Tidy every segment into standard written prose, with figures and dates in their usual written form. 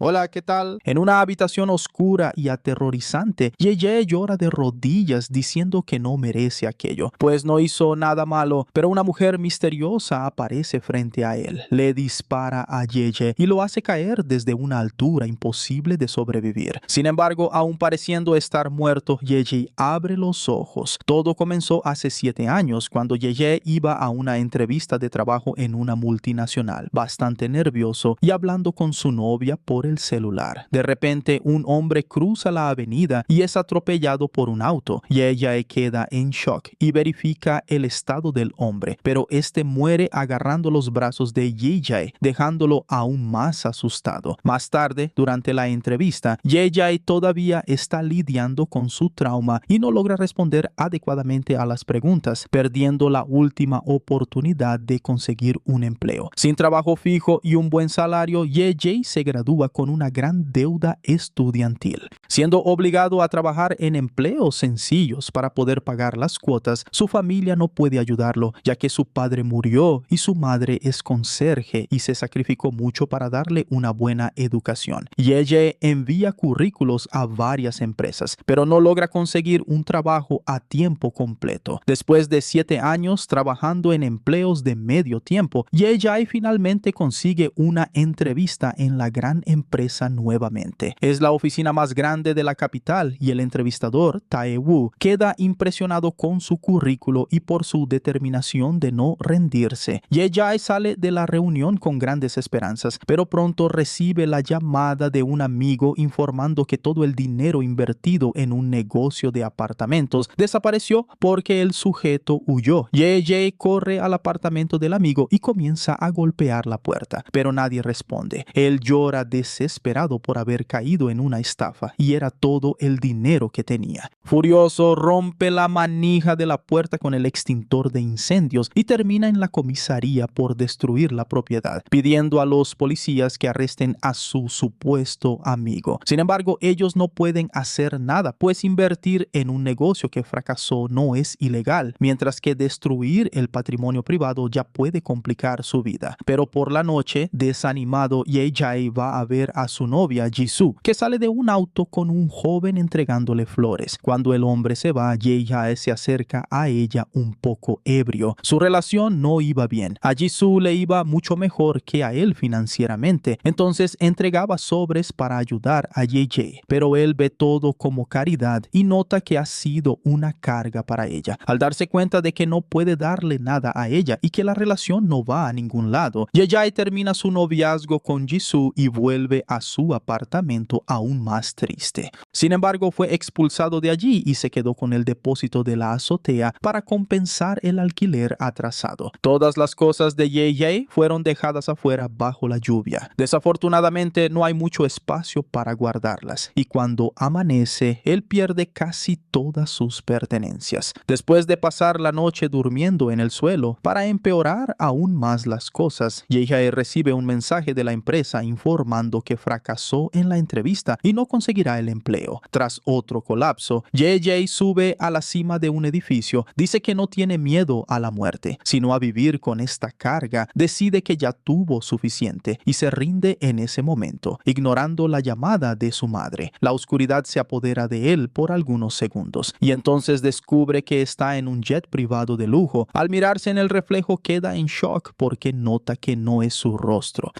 Hola, ¿qué tal? En una habitación oscura y aterrorizante, Yeye llora de rodillas diciendo que no merece aquello, pues no hizo nada malo, pero una mujer misteriosa aparece frente a él, le dispara a Yeye y lo hace caer desde una altura imposible de sobrevivir. Sin embargo, aún pareciendo estar muerto, Yeye abre los ojos. Todo comenzó hace 7 años, cuando Yeye iba a una entrevista de trabajo en una multinacional, bastante nervioso y hablando con su novia por el celular. De repente, un hombre cruza la avenida y es atropellado por un auto, y ella queda en shock y verifica el estado del hombre, pero este muere agarrando los brazos de Yeye, dejándolo aún más asustado. Más tarde, durante la entrevista, Yeye todavía está lidiando con su trauma y no logra responder adecuadamente a las preguntas, perdiendo la última oportunidad de conseguir un empleo. Sin trabajo fijo y un buen salario, Yeye se gradúa con una gran deuda estudiantil. Siendo obligado a trabajar en empleos sencillos para poder pagar las cuotas, su familia no puede ayudarlo, ya que su padre murió y su madre es conserje y se sacrificó mucho para darle una buena educación. Yeye envía currículos a varias empresas, pero no logra conseguir un trabajo a tiempo completo. Después de 7 años trabajando en empleos de medio tiempo, Yeye finalmente consigue una entrevista en la gran empresa nuevamente. Es la oficina más grande de la capital y el entrevistador, Tae Woo, queda impresionado con su currículo y por su determinación de no rendirse. Yeye sale de la reunión con grandes esperanzas, pero pronto recibe la llamada de un amigo informando que todo el dinero invertido en un negocio de apartamentos desapareció porque el sujeto huyó. Yeye corre al apartamento del amigo y comienza a golpear la puerta, pero nadie responde. Él llora desesperado por haber caído en una estafa y era todo el dinero que tenía. Furioso, rompe la manija de la puerta con el extintor de incendios y termina en la comisaría por destruir la propiedad, pidiendo a los policías que arresten a su supuesto amigo. Sin embargo, ellos no pueden hacer nada, pues invertir en un negocio que fracasó no es ilegal, mientras que destruir el patrimonio privado ya puede complicar su vida. Pero por la noche, desanimado, Yeye va a ver a su novia Jisoo, que sale de un auto con un joven entregándole flores. Cuando el hombre se va, Yeye se acerca a ella un poco ebrio. Su relación no iba bien. A Jisoo le iba mucho mejor que a él financieramente, entonces entregaba sobres para ayudar a Yeye, pero él ve todo como caridad y nota que ha sido una carga para ella. Al darse cuenta de que no puede darle nada a ella y que la relación no va a ningún lado, Yeye termina su noviazgo con Jisoo y vuelve a su apartamento aún más triste. Sin embargo, fue expulsado de allí y se quedó con el depósito de la azotea para compensar el alquiler atrasado. Todas las cosas de Yeye fueron dejadas afuera bajo la lluvia. Desafortunadamente, no hay mucho espacio para guardarlas, y cuando amanece, él pierde casi todas sus pertenencias. Después de pasar la noche durmiendo en el suelo, para empeorar aún más las cosas, Yeye recibe un mensaje de la empresa informando que fracasó en la entrevista y no conseguirá el empleo. Tras otro colapso, Yeye sube a la cima de un edificio, dice que no tiene miedo a la muerte, sino a vivir con esta carga. Decide que ya tuvo suficiente y se rinde en ese momento, ignorando la llamada de su madre. La oscuridad se apodera de él por algunos segundos y entonces descubre que está en un jet privado de lujo. Al mirarse en el reflejo queda en shock porque nota que no es su rostro.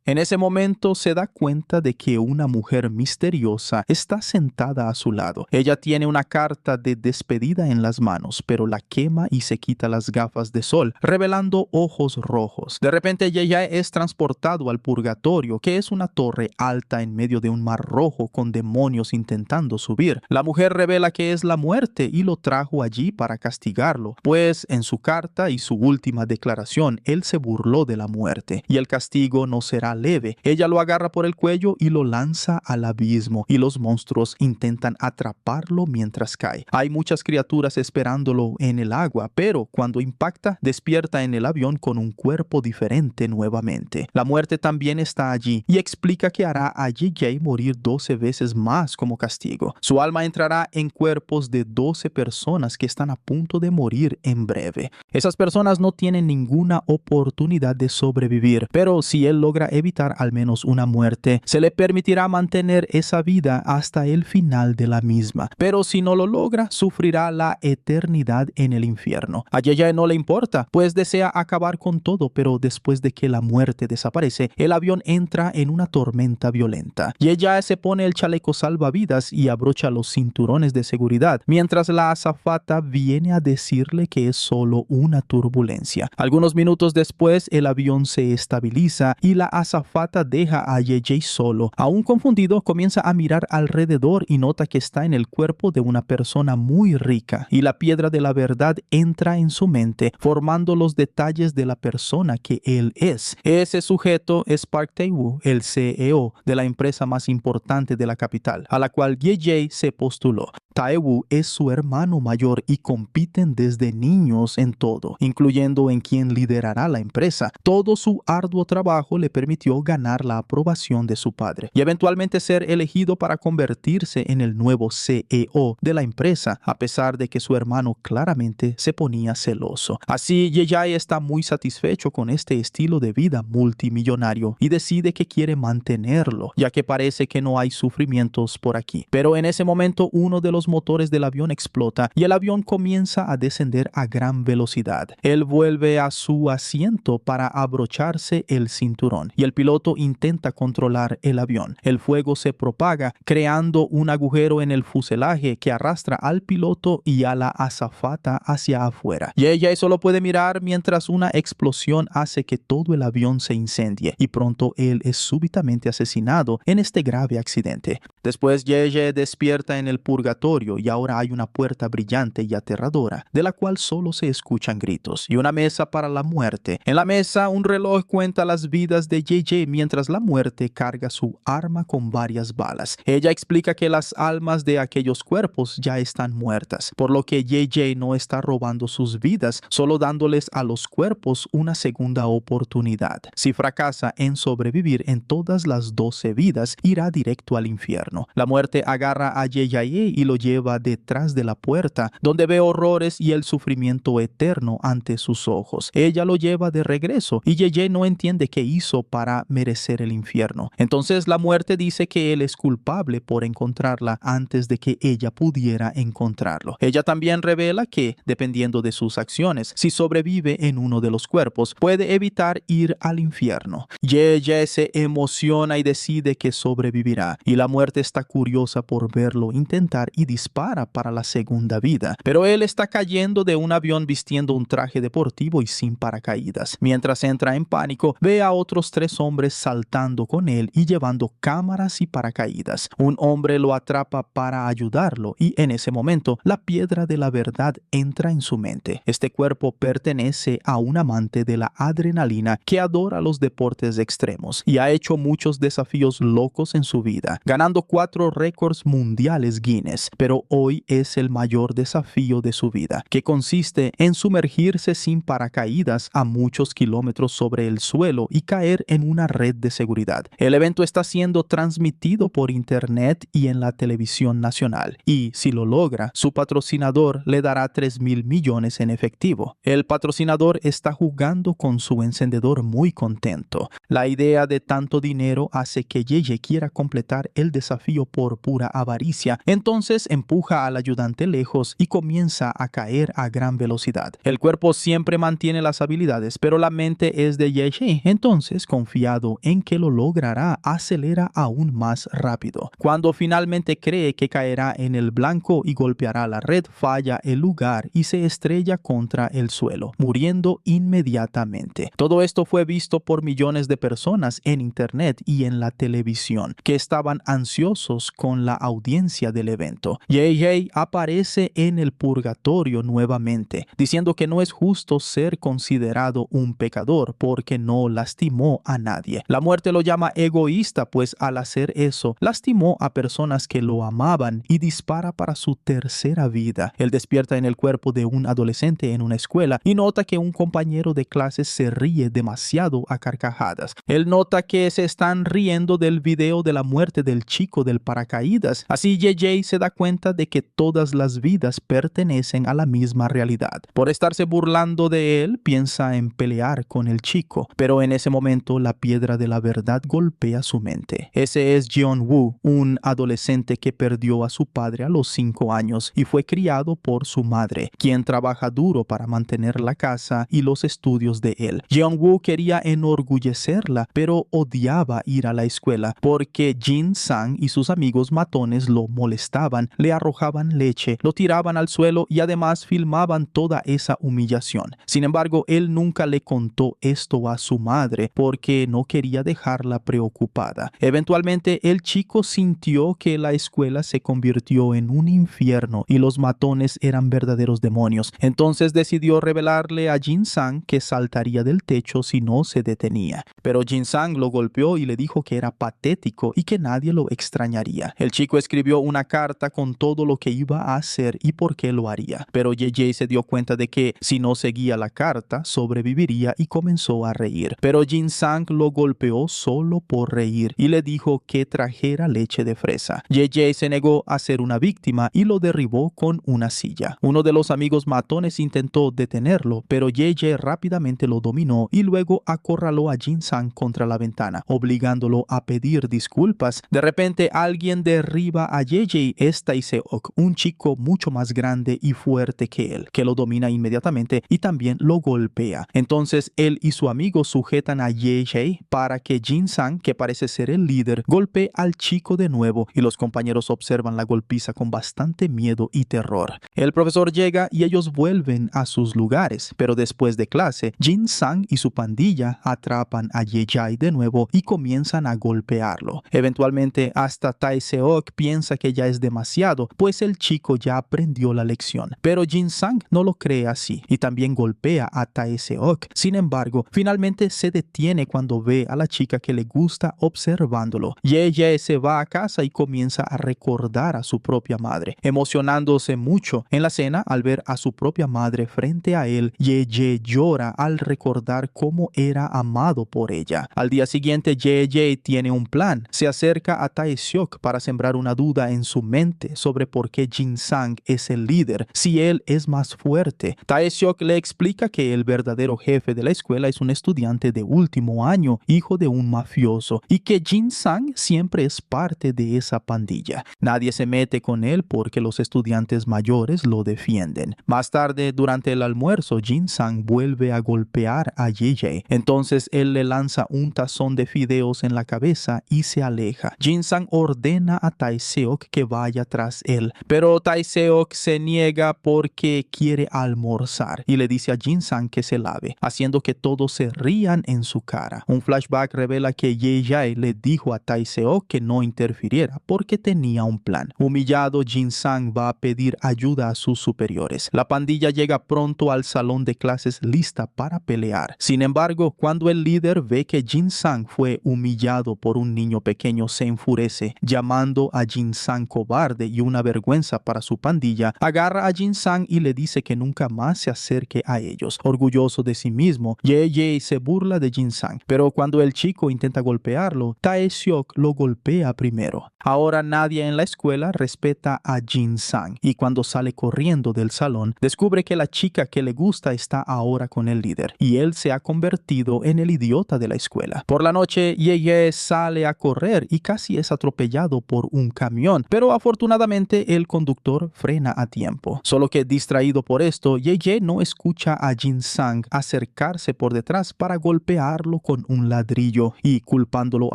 En ese momento se da cuenta de que una mujer misteriosa está sentada a su lado. Ella tiene una carta de despedida en las manos, pero la quema y se quita las gafas de sol, revelando ojos rojos. De repente Yeye es transportado al purgatorio, que es una torre alta en medio de un mar rojo con demonios intentando subir. La mujer revela que es la muerte y lo trajo allí para castigarlo, pues en su carta y su última declaración él se burló de la muerte y el castigo no será leve. Ella lo agarra por el cuello y lo lanza al abismo y los monstruos intentan atraparlo mientras cae. Hay muchas criaturas esperándolo en el agua, pero cuando impacta despierta en el avión con un cuerpo diferente nuevamente. La muerte también está allí y explica que hará a Yeye morir 12 veces más como castigo. Su alma entrará en cuerpos de 12 personas que están a punto de morir en breve. Esas personas no tienen ninguna oportunidad de sobrevivir, pero si él logra evitar al menos una muerte, se le permitirá mantener esa vida hasta el final de la misma. Pero si no lo logra, sufrirá la eternidad en el infierno. A Ye no le importa, pues desea acabar con todo, pero después de que la muerte desaparece, el avión entra en una tormenta violenta. Ye se pone el chaleco salvavidas y abrocha los cinturones de seguridad, mientras la azafata viene a decirle que es solo una turbulencia. Algunos minutos después, el avión se estabiliza y la azafata deja a Ye solo. Aún confundido, comienza a mirar alrededor y nota que está en el cuerpo de una persona muy rica, y la piedra de la verdad entra en su mente, formando los detalles de la persona que él es. Ese sujeto es Park Tae-woo, el CEO de la empresa más importante de la capital, a la cual Ye se postuló. Tae-woo es su hermano mayor y compiten desde niños en todo, incluyendo en quien liderará la empresa. Todo su arduo trabajo le permitió ganar la aprobación de su padre y eventualmente ser elegido para convertirse en el nuevo CEO de la empresa, a pesar de que su hermano claramente se ponía celoso. Así, Ye está muy satisfecho con este estilo de vida multimillonario y decide que quiere mantenerlo, ya que parece que no hay sufrimientos por aquí. Pero en ese momento, uno de los motores del avión explota y el avión comienza a descender a gran velocidad. Él vuelve a su asiento para abrocharse el cinturón y el piloto intenta controlar el avión. El fuego se propaga, creando un agujero en el fuselaje que arrastra al piloto y a la azafata hacia afuera. Y ella solo puede mirar mientras una explosión hace que todo el avión se incendie y pronto él es súbitamente asesinado en este grave accidente. Después Ye despierta en el purgatorio y ahora hay una puerta brillante y aterradora, de la cual solo se escuchan gritos, y una mesa para la muerte. En la mesa, un reloj cuenta las vidas de Ye mientras la muerte carga su arma con varias balas. Ella explica que las almas de aquellos cuerpos ya están muertas, por lo que Ye no está robando sus vidas, solo dándoles a los cuerpos una segunda oportunidad. Si fracasa en sobrevivir en todas las 12 vidas, irá directo al infierno. La muerte agarra a Ye y lo lleva detrás de la puerta, donde ve horrores y el sufrimiento eterno ante sus ojos. Ella lo lleva de regreso y Ye no entiende qué hizo para merecer el infierno. Entonces la muerte dice que él es culpable por encontrarla antes de que ella pudiera encontrarlo. Ella también revela que, dependiendo de sus acciones, si sobrevive en uno de los cuerpos, puede evitar ir al infierno. Ye se emociona y decide que sobrevivirá, y la muerte está curiosa por verlo intentar y dispara para la segunda vida. Pero él está cayendo de un avión vistiendo un traje deportivo y sin paracaídas. Mientras entra en pánico, ve a otros 3 hombres saltando con él y llevando cámaras y paracaídas. Un hombre lo atrapa para ayudarlo y en ese momento la piedra de la verdad entra en su mente. Este cuerpo pertenece a un amante de la adrenalina que adora los deportes extremos y ha hecho muchos desafíos locos en su vida, ganando 4 récords mundiales Guinness. Pero hoy es el mayor desafío de su vida, que consiste en sumergirse sin paracaídas a muchos kilómetros sobre el suelo y caer en una red de seguridad. El evento está siendo transmitido por internet y en la televisión nacional, y si lo logra, su patrocinador le dará 3.000 millones en efectivo. El patrocinador está jugando con su encendedor muy contento. La idea de tanto dinero hace que Ye quiera completar el desafío por pura avaricia. Entonces empuja al ayudante lejos y comienza a caer a gran velocidad. El cuerpo siempre mantiene las habilidades, pero la mente es de Ye. Entonces, confiado en que lo logrará, acelera aún más rápido. Cuando finalmente cree que caerá en el blanco y golpeará la red, falla el lugar y se estrella contra el suelo, muriendo inmediatamente. Todo esto fue visto por millones de personas en internet y en la televisión, que estaban ansiosos con la audiencia del evento. Ye aparece en el purgatorio nuevamente, diciendo que no es justo ser considerado un pecador porque no lastimó a nadie. La muerte lo llama egoísta, pues al hacer eso, lastimó a personas que lo amaban y dispara para su tercera vida. Él despierta en el cuerpo de un adolescente en una escuela y nota que un compañero de clase se ríe demasiado a carcajadas. Él nota que se están riendo del video de la muerte del chico del paracaídas. Así Ye se da cuenta cuenta de que todas las vidas pertenecen a la misma realidad. Por estarse burlando de él, piensa en pelear con el chico, pero en ese momento la piedra de la verdad golpea su mente. Ese es Jeon-woo, un adolescente que perdió a su padre a los 5 años y fue criado por su madre, quien trabaja duro para mantener la casa y los estudios de él. Jeon-woo quería enorgullecerla, pero odiaba ir a la escuela porque Jin-sang y sus amigos matones lo molestaban, le arrojaban leche, lo tiraban al suelo y además filmaban toda esa humillación. Sin embargo, él nunca le contó esto a su madre porque no quería dejarla preocupada. Eventualmente, el chico sintió que la escuela se convirtió en un infierno y los matones eran verdaderos demonios. Entonces decidió revelarle a Jin-sang que saltaría del techo si no se detenía. Pero Jin-sang lo golpeó y le dijo que era patético y que nadie lo extrañaría. El chico escribió una carta con todo lo que iba a hacer y por qué lo haría. Pero JJ se dio cuenta de que si no seguía la carta, sobreviviría y comenzó a reír. Pero Jin-sang lo golpeó solo por reír y le dijo que trajera leche de fresa. JJ se negó a ser una víctima y lo derribó con una silla. Uno de los amigos matones intentó detenerlo, pero JJ rápidamente lo dominó y luego acorraló a Jin-sang contra la ventana, obligándolo a pedir disculpas. De repente, alguien derriba a JJ. Es Tae-seok, un chico mucho más grande y fuerte que él, que lo domina inmediatamente y también lo golpea. Entonces, él y su amigo sujetan a JJ para que Jin-sang, que parece ser el líder, golpee al chico de nuevo y los compañeros observan la golpiza con bastante miedo y terror. El profesor llega y ellos vuelven a sus lugares, pero después de clase, Jin-sang y su pandilla atrapan a JJ de nuevo y comienzan a golpearlo. Eventualmente, hasta Tae-seok piensa que ya es demasiado, pues el chico ya aprendió la lección. Pero Jin-sang no lo cree así y también golpea a Tae-seok. Sin embargo, finalmente se detiene cuando ve a la chica que le gusta observándolo. Ye se va a casa y comienza a recordar a su propia madre, emocionándose mucho. En la cena, al ver a su propia madre frente a él, Ye llora al recordar cómo era amado por ella. Al día siguiente, Ye tiene un plan. Se acerca a Tae-seok para sembrar una duda en su mente sobre por qué Jin-sang es el líder, si él es más fuerte. Tae-seok le explica que el verdadero jefe de la escuela es un estudiante de último año, hijo de un mafioso, y que Jin-sang siempre es parte de esa pandilla. Nadie se mete con él porque los estudiantes mayores lo defienden. Más tarde, durante el almuerzo, Jin-sang vuelve a golpear a JJ. Entonces él le lanza un tazón de fideos en la cabeza y se aleja. Jin-sang ordena a Tae-seok que vaya tras él, pero Tae-seok se niega porque quiere almorzar y le dice a Jin-sang que se lave, haciendo que todos se rían en su cara. Un flashback revela que Ye le dijo a Tae-seok que no interfiriera porque tenía un plan. Humillado, Jin-sang va a pedir ayuda a sus superiores. La pandilla llega pronto al salón de clases lista para pelear. Sin embargo, cuando el líder ve que Jin-sang fue humillado por un niño pequeño, se enfurece, llamando a Jin-sang cobarde y una vergüenza para su pandilla. Agarra a Jin-sang y le dice que nunca más se acerque a ellos. Orgulloso de sí mismo, Ye se burla de Jin-sang, pero cuando el chico intenta golpearlo, Tae-seok lo golpea primero. Ahora nadie en la escuela respeta a Jin-sang y cuando sale corriendo del salón, descubre que la chica que le gusta está ahora con el líder y él se ha convertido en el idiota de la escuela. Por la noche, Ye sale a correr y casi es atropellado por un camión, pero afortunadamente el conductor frena a tiempo. Solo que distraído por esto, Ye no escucha a Jin-sang acercarse por detrás para golpearlo con un ladrillo y culpándolo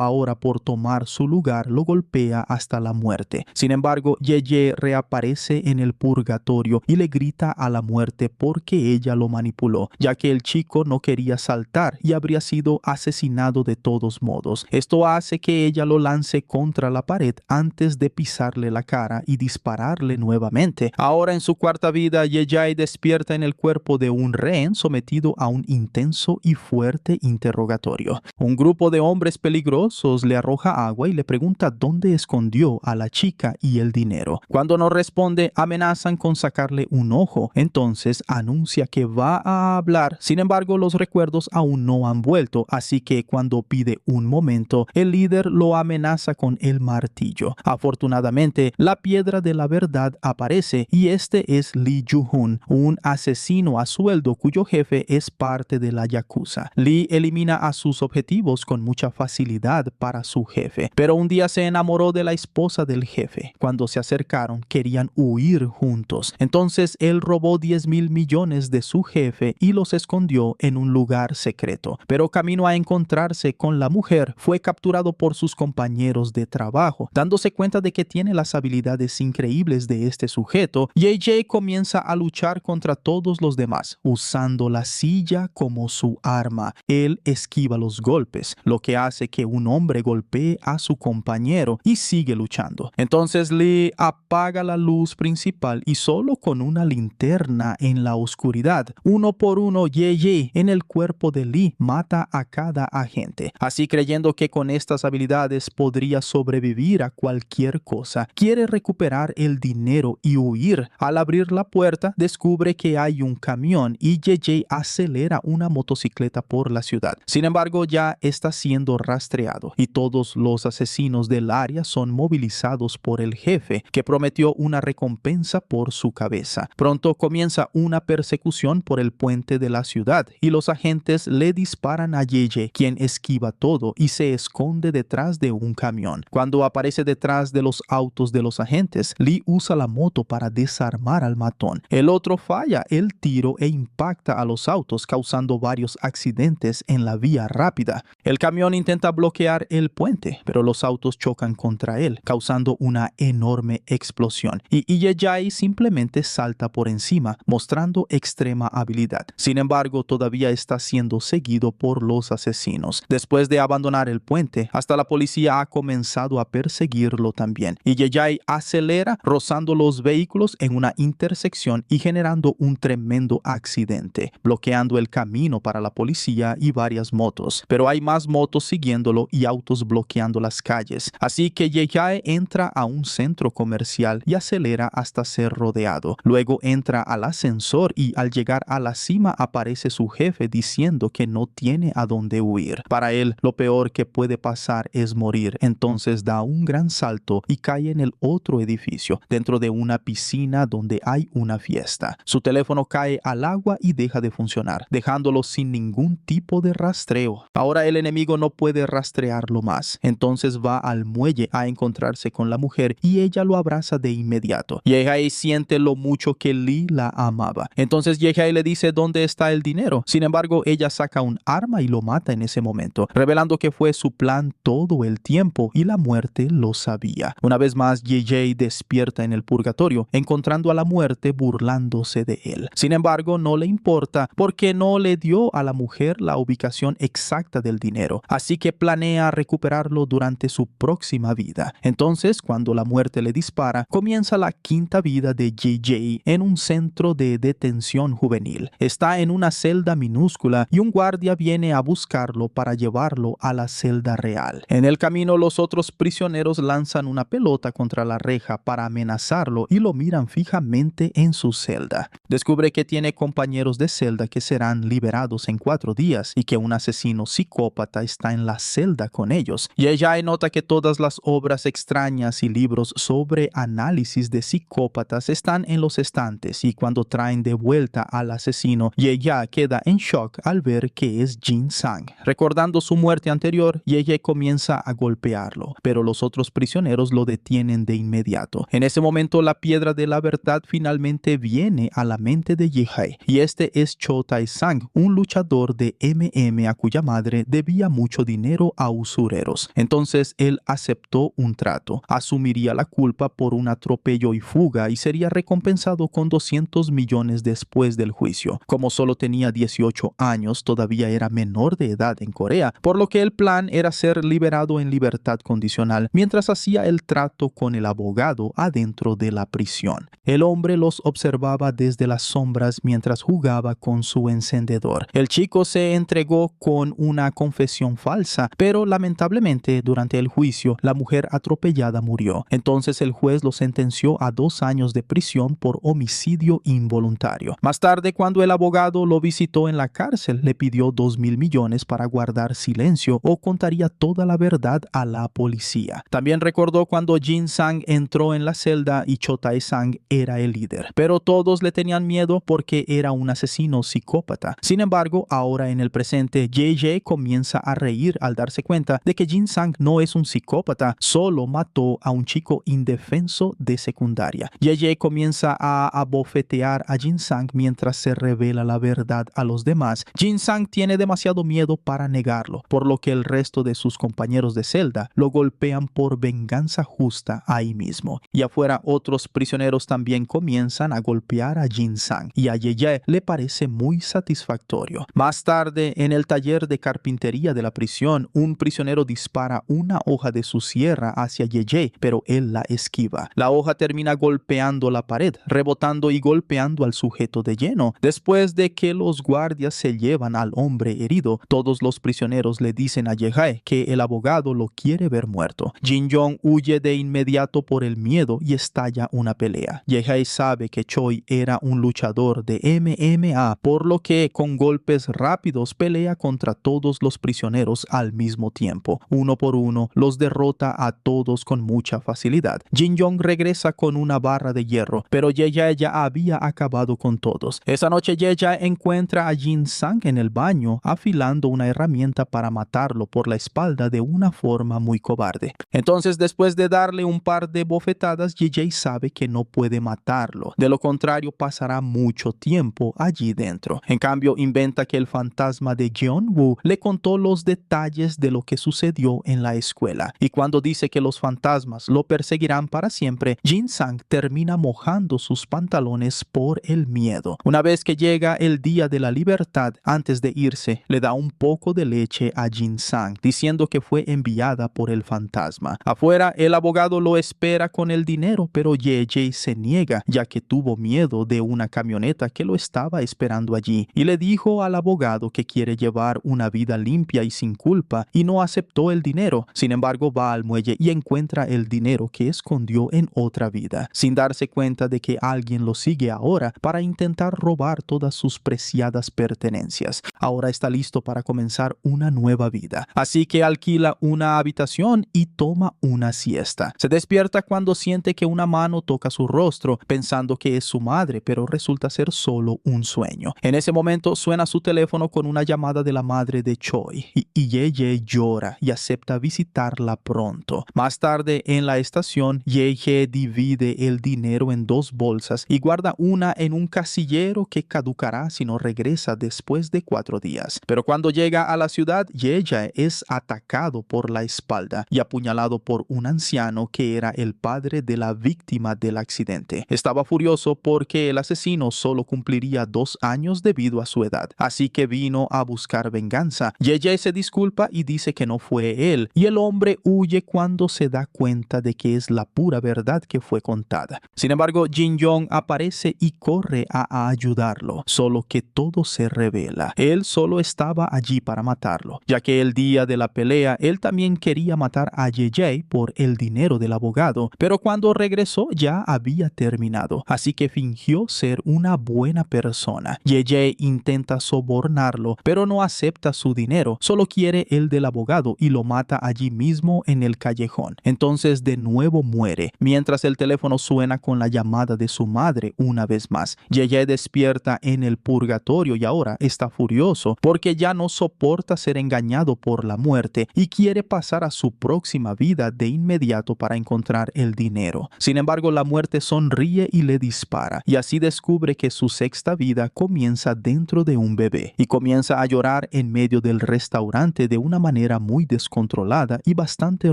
ahora por tomar su lugar, lo golpea hasta la muerte. Sin embargo, Ye reaparece en el purgatorio y le grita a la muerte porque ella lo manipuló, ya que el chico no quería saltar y habría sido asesinado de todos modos. Esto hace que ella lo lance contra la pared antes de pisarle la cara y dispararle nuevamente. Ahora en su cuarta vida, Ye despierta en el cuerpo de un rehén sometido a un intenso y fuerte interrogatorio. Un grupo de hombres peligrosos le arroja agua y le pregunta dónde escondió a la chica y el dinero. Cuando no responde, amenazan con sacarle un ojo. Entonces anuncia que va a hablar. Sin embargo, los recuerdos aún no han vuelto, así que cuando pide un momento, el líder lo amenaza con el martillo. Afortunadamente, la piedra de la verdad aparece, y este es Lee Ju-hoon, un asesino a sueldo cuyo jefe es parte de la Yakuza. Lee elimina a sus objetivos con mucha facilidad para su jefe, pero un día se enamoró de la esposa del jefe. Cuando se acercaron, querían huir juntos. Entonces él robó 10,000 millones de su jefe y los escondió en un lugar secreto. Pero camino a encontrarse con la mujer, fue capturado por sus compañeros de trabajo. Dándose cuenta de que tiene las habilidades increíbles de este sujeto, JJ comienza a luchar contra todos los demás, usando la silla como su arma. Él esquiva los golpes, lo que hace que un hombre golpee a su compañero y sigue luchando. Entonces Lee apaga la luz principal y solo con una linterna en la oscuridad, uno por uno, JJ en el cuerpo de Lee mata a cada agente. Así, creyendo que con estas habilidades podría sobrevivir a cualquier cosa, quiere recuperar el dinero y huir. Al abrir la puerta, descubre que hay un camión y JJ acelera una motocicleta por la ciudad. Sin embargo, ya está siendo rastreado y todos los asesinos del área son movilizados por el jefe, que prometió una recompensa por su cabeza. Pronto comienza una persecución por el puente de la ciudad y los agentes le disparan a JJ, quien esquiva todo y se esconde detrás de un camión. Cuando aparece detrás de los autos de los agentes, Lee usa la moto para desarmar al matón. El otro falla el tiro e impacta a los autos, causando varios accidentes en la vía rápida. El camión intenta bloquear el puente, pero los autos chocan contra él, causando una enorme explosión. Y JJ simplemente salta por encima, mostrando extrema habilidad. Sin embargo, todavía está siendo seguido por los asesinos. Después de abandonar el puente, hasta la policía ha comenzado a perseguirlo también. Y JJ acelera, rozando los vehículos en una intersección y generando un tremendo accidente, bloqueando el camino para la policía y varias motos. Pero hay más motos siguiéndolo y autos bloqueando las calles. Así que JJ entra a un centro comercial y acelera hasta ser rodeado. Luego entra al ascensor y al llegar a la cima aparece su jefe diciendo que no tiene a dónde huir. Para él, lo peor que puede pasar es morir. Entonces da un gran salto y cae en el otro edificio, dentro de una piscina donde hay una fiesta. Su teléfono cae al agua y deja de funcionar, dejándolo sin ningún tipo de rastreo. Ahora el enemigo no puede rastrearlo más. Entonces va al muelle a encontrarse con la mujer y ella lo abraza de inmediato. JJ siente lo mucho que Lee la amaba. Entonces JJ le dice dónde está el dinero. Sin embargo, ella saca un arma y lo mata en ese momento, revelando que fue su plan todo el tiempo y la muerte lo sabía. Una vez más, JJ despierta en el purgatorio, encontrando a la muerte burlándose de él. Sin embargo, no le importa porque no le dio a la mujer la ubicación exacta del dinero, así que planea recuperarlo durante su próxima vida. Entonces, cuando la muerte le dispara, comienza la quinta vida de JJ en un centro de detención juvenil. Está en una celda minúscula y un guardia viene a buscarlo para llevarlo a la celda real. En el camino, los otros prisioneros lanzan una pelota contra la reja para amenazarlo y lo miran fijamente en su celda. Descubre que tiene compañeros de celda que serán liberados en 4 días y que un asesino psicópata está en la celda con ellos. Y ella nota que todas las obras extrañas y libros sobre análisis de psicópatas están en los estantes, y cuando traen de vuelta al asesino, ella queda en shock al ver que es Jin Sang. Recordando su muerte anterior, ella comienza a golpearlo, pero los otros prisioneros lo detienen de inmediato. En ese momento, la piedra de la verdad finalmente viene a la mente de Ye-Hai, y este es Cho Tai-sang, un luchador de MMA a cuya madre debía mucho dinero a usureros. Entonces él aceptó un trato, asumiría la culpa por un atropello y fuga y sería recompensado con 200 millones después del juicio. Como solo tenía 18 años, todavía era menor de edad en Corea, por lo que el plan era ser liberado en libertad condicional mientras hacía el trato con el abogado adentro de la prisión. El hombre los observaba desde las sombras mientras jugaba con su encendedor. El chico se entregó con una confesión falsa, pero lamentablemente durante el juicio la mujer atropellada murió. Entonces el juez lo sentenció a 2 años de prisión por homicidio involuntario. Más tarde, cuando el abogado lo visitó en la cárcel, le pidió 2,000 millones para guardar silencio o contaría toda la verdad a la policía. También recordó cuando Jin Sang entró en la celda y Cho Tae-sang era el líder. Pero todos le tenían miedo porque era un asesino psicópata. Sin embargo, ahora en el presente, Ye comienza a reír al darse cuenta de que Jin-sang no es un psicópata, solo mató a un chico indefenso de secundaria. Ye comienza a abofetear a Jin-sang mientras se revela la verdad a los demás. Jin-sang tiene demasiado miedo para negarlo, por lo que el resto de sus compañeros de celda lo golpean por venganza justa ahí mismo. Y afuera otros prisioneros también comienzan a golpear a Jin-sang y a Ye le parece muy satisfactorio. Más tarde, en el taller de carpintería de la prisión, un prisionero dispara una hoja de su sierra hacia Ye, pero él la esquiva. La hoja termina golpeando la pared, rebotando y golpeando al sujeto de lleno. Después de que los guardias se llevan al hombre herido, todos los prisioneros le dicen a Ye que el abogado lo quiere ver muerto. Jin-yong huye de inmediato por el miedo y estalla una pelea. Ye sabe que Choi era un luchador de MMA, por lo que con golpes rápidos pelea contra todos los prisioneros al mismo tiempo. Uno por uno los derrota a todos con mucha facilidad. Jin-yong regresa con una barra de hierro, pero Ye ya había acabado con todos. Esa noche Ye encuentra a Jin-sang en el baño afilando una herramienta para matarlo por la espalda de una forma muy cobarde. Entonces, después de darle un par de bofetadas, Ye sabe que no puede matarlo. De lo contrario, pasará mucho tiempo allí dentro. En cambio, inventa que el fantasma de Jeon-woo le contó los detalles de lo que sucedió en la escuela. Y cuando dice que los fantasmas lo perseguirán para siempre, Jin-sang termina mojando sus pantalones por el miedo. Una vez que llega el día de la libertad, antes de irse, le da un poco de leche a Jin-sang, diciendo que fue enviada por el fantasma. Afuera, el abogado lo espera con el dinero, pero Ye se niega, ya que tuvo miedo de una camioneta que lo estaba esperando allí, y le dijo al abogado que quiere llevar una vida limpia y sin culpa, y no aceptó el dinero. Sin embargo, va al muelle y encuentra el dinero que escondió en otra vida, sin darse cuenta de que alguien lo sigue ahora para intentar robar todas sus preciadas pertenencias. Ahora está listo para comenzar una nueva vida. Así que alquila una habitación y toma una siesta. Se despierta cuando siente que una mano toca su rostro, pensando que es su madre, pero resulta ser solo un sueño. En ese momento suena su teléfono con una llamada de la madre de Choi y Ye llora y acepta visitarla pronto. Más tarde, en la estación, Ye divide el dinero en dos bolsas y guarda una en un casillero que caducará si no regresa después de 4 días. Pero cuando llega a la ciudad, Ye es atacado por la espalda y apuñalado por un anciano que era el padre de la víctima del accidente. Estaba furioso porque el asesino solo cumpliría 2 años debido a su edad, así que vino a buscar venganza. Ye se disculpa y dice que no fue él, y el hombre huye cuando se da cuenta de que es la pura verdad que fue contada. Sin embargo, Jin-yong aparece y corre a ayudarlo, solo que todo se revela. Él solo estaba allí para matarlo, ya que el día de la pelea él también quería matar a Ye por el dinero del abogado, pero cuando regresó ya había terminado, así que fingió ser una buena persona. Ye intenta sobornarlo, pero no acepta su dinero, solo quiere el del abogado y lo mata allí mismo en el callejón. Entonces de nuevo muere, mientras el teléfono suena con la llamada de su madre una vez más. Ye despierta en el purgatorio y ahora está furioso porque ya no soporta ser engañado por la muerte y quiere pasar a su próxima vida de inmediato para encontrar el dinero. Sin embargo, la muerte sonríe y le dispara, y así descubre que su sexta vida comienza dentro de un bebé, y comienza a llorar en medio del restaurante de una manera muy descontrolada y bastante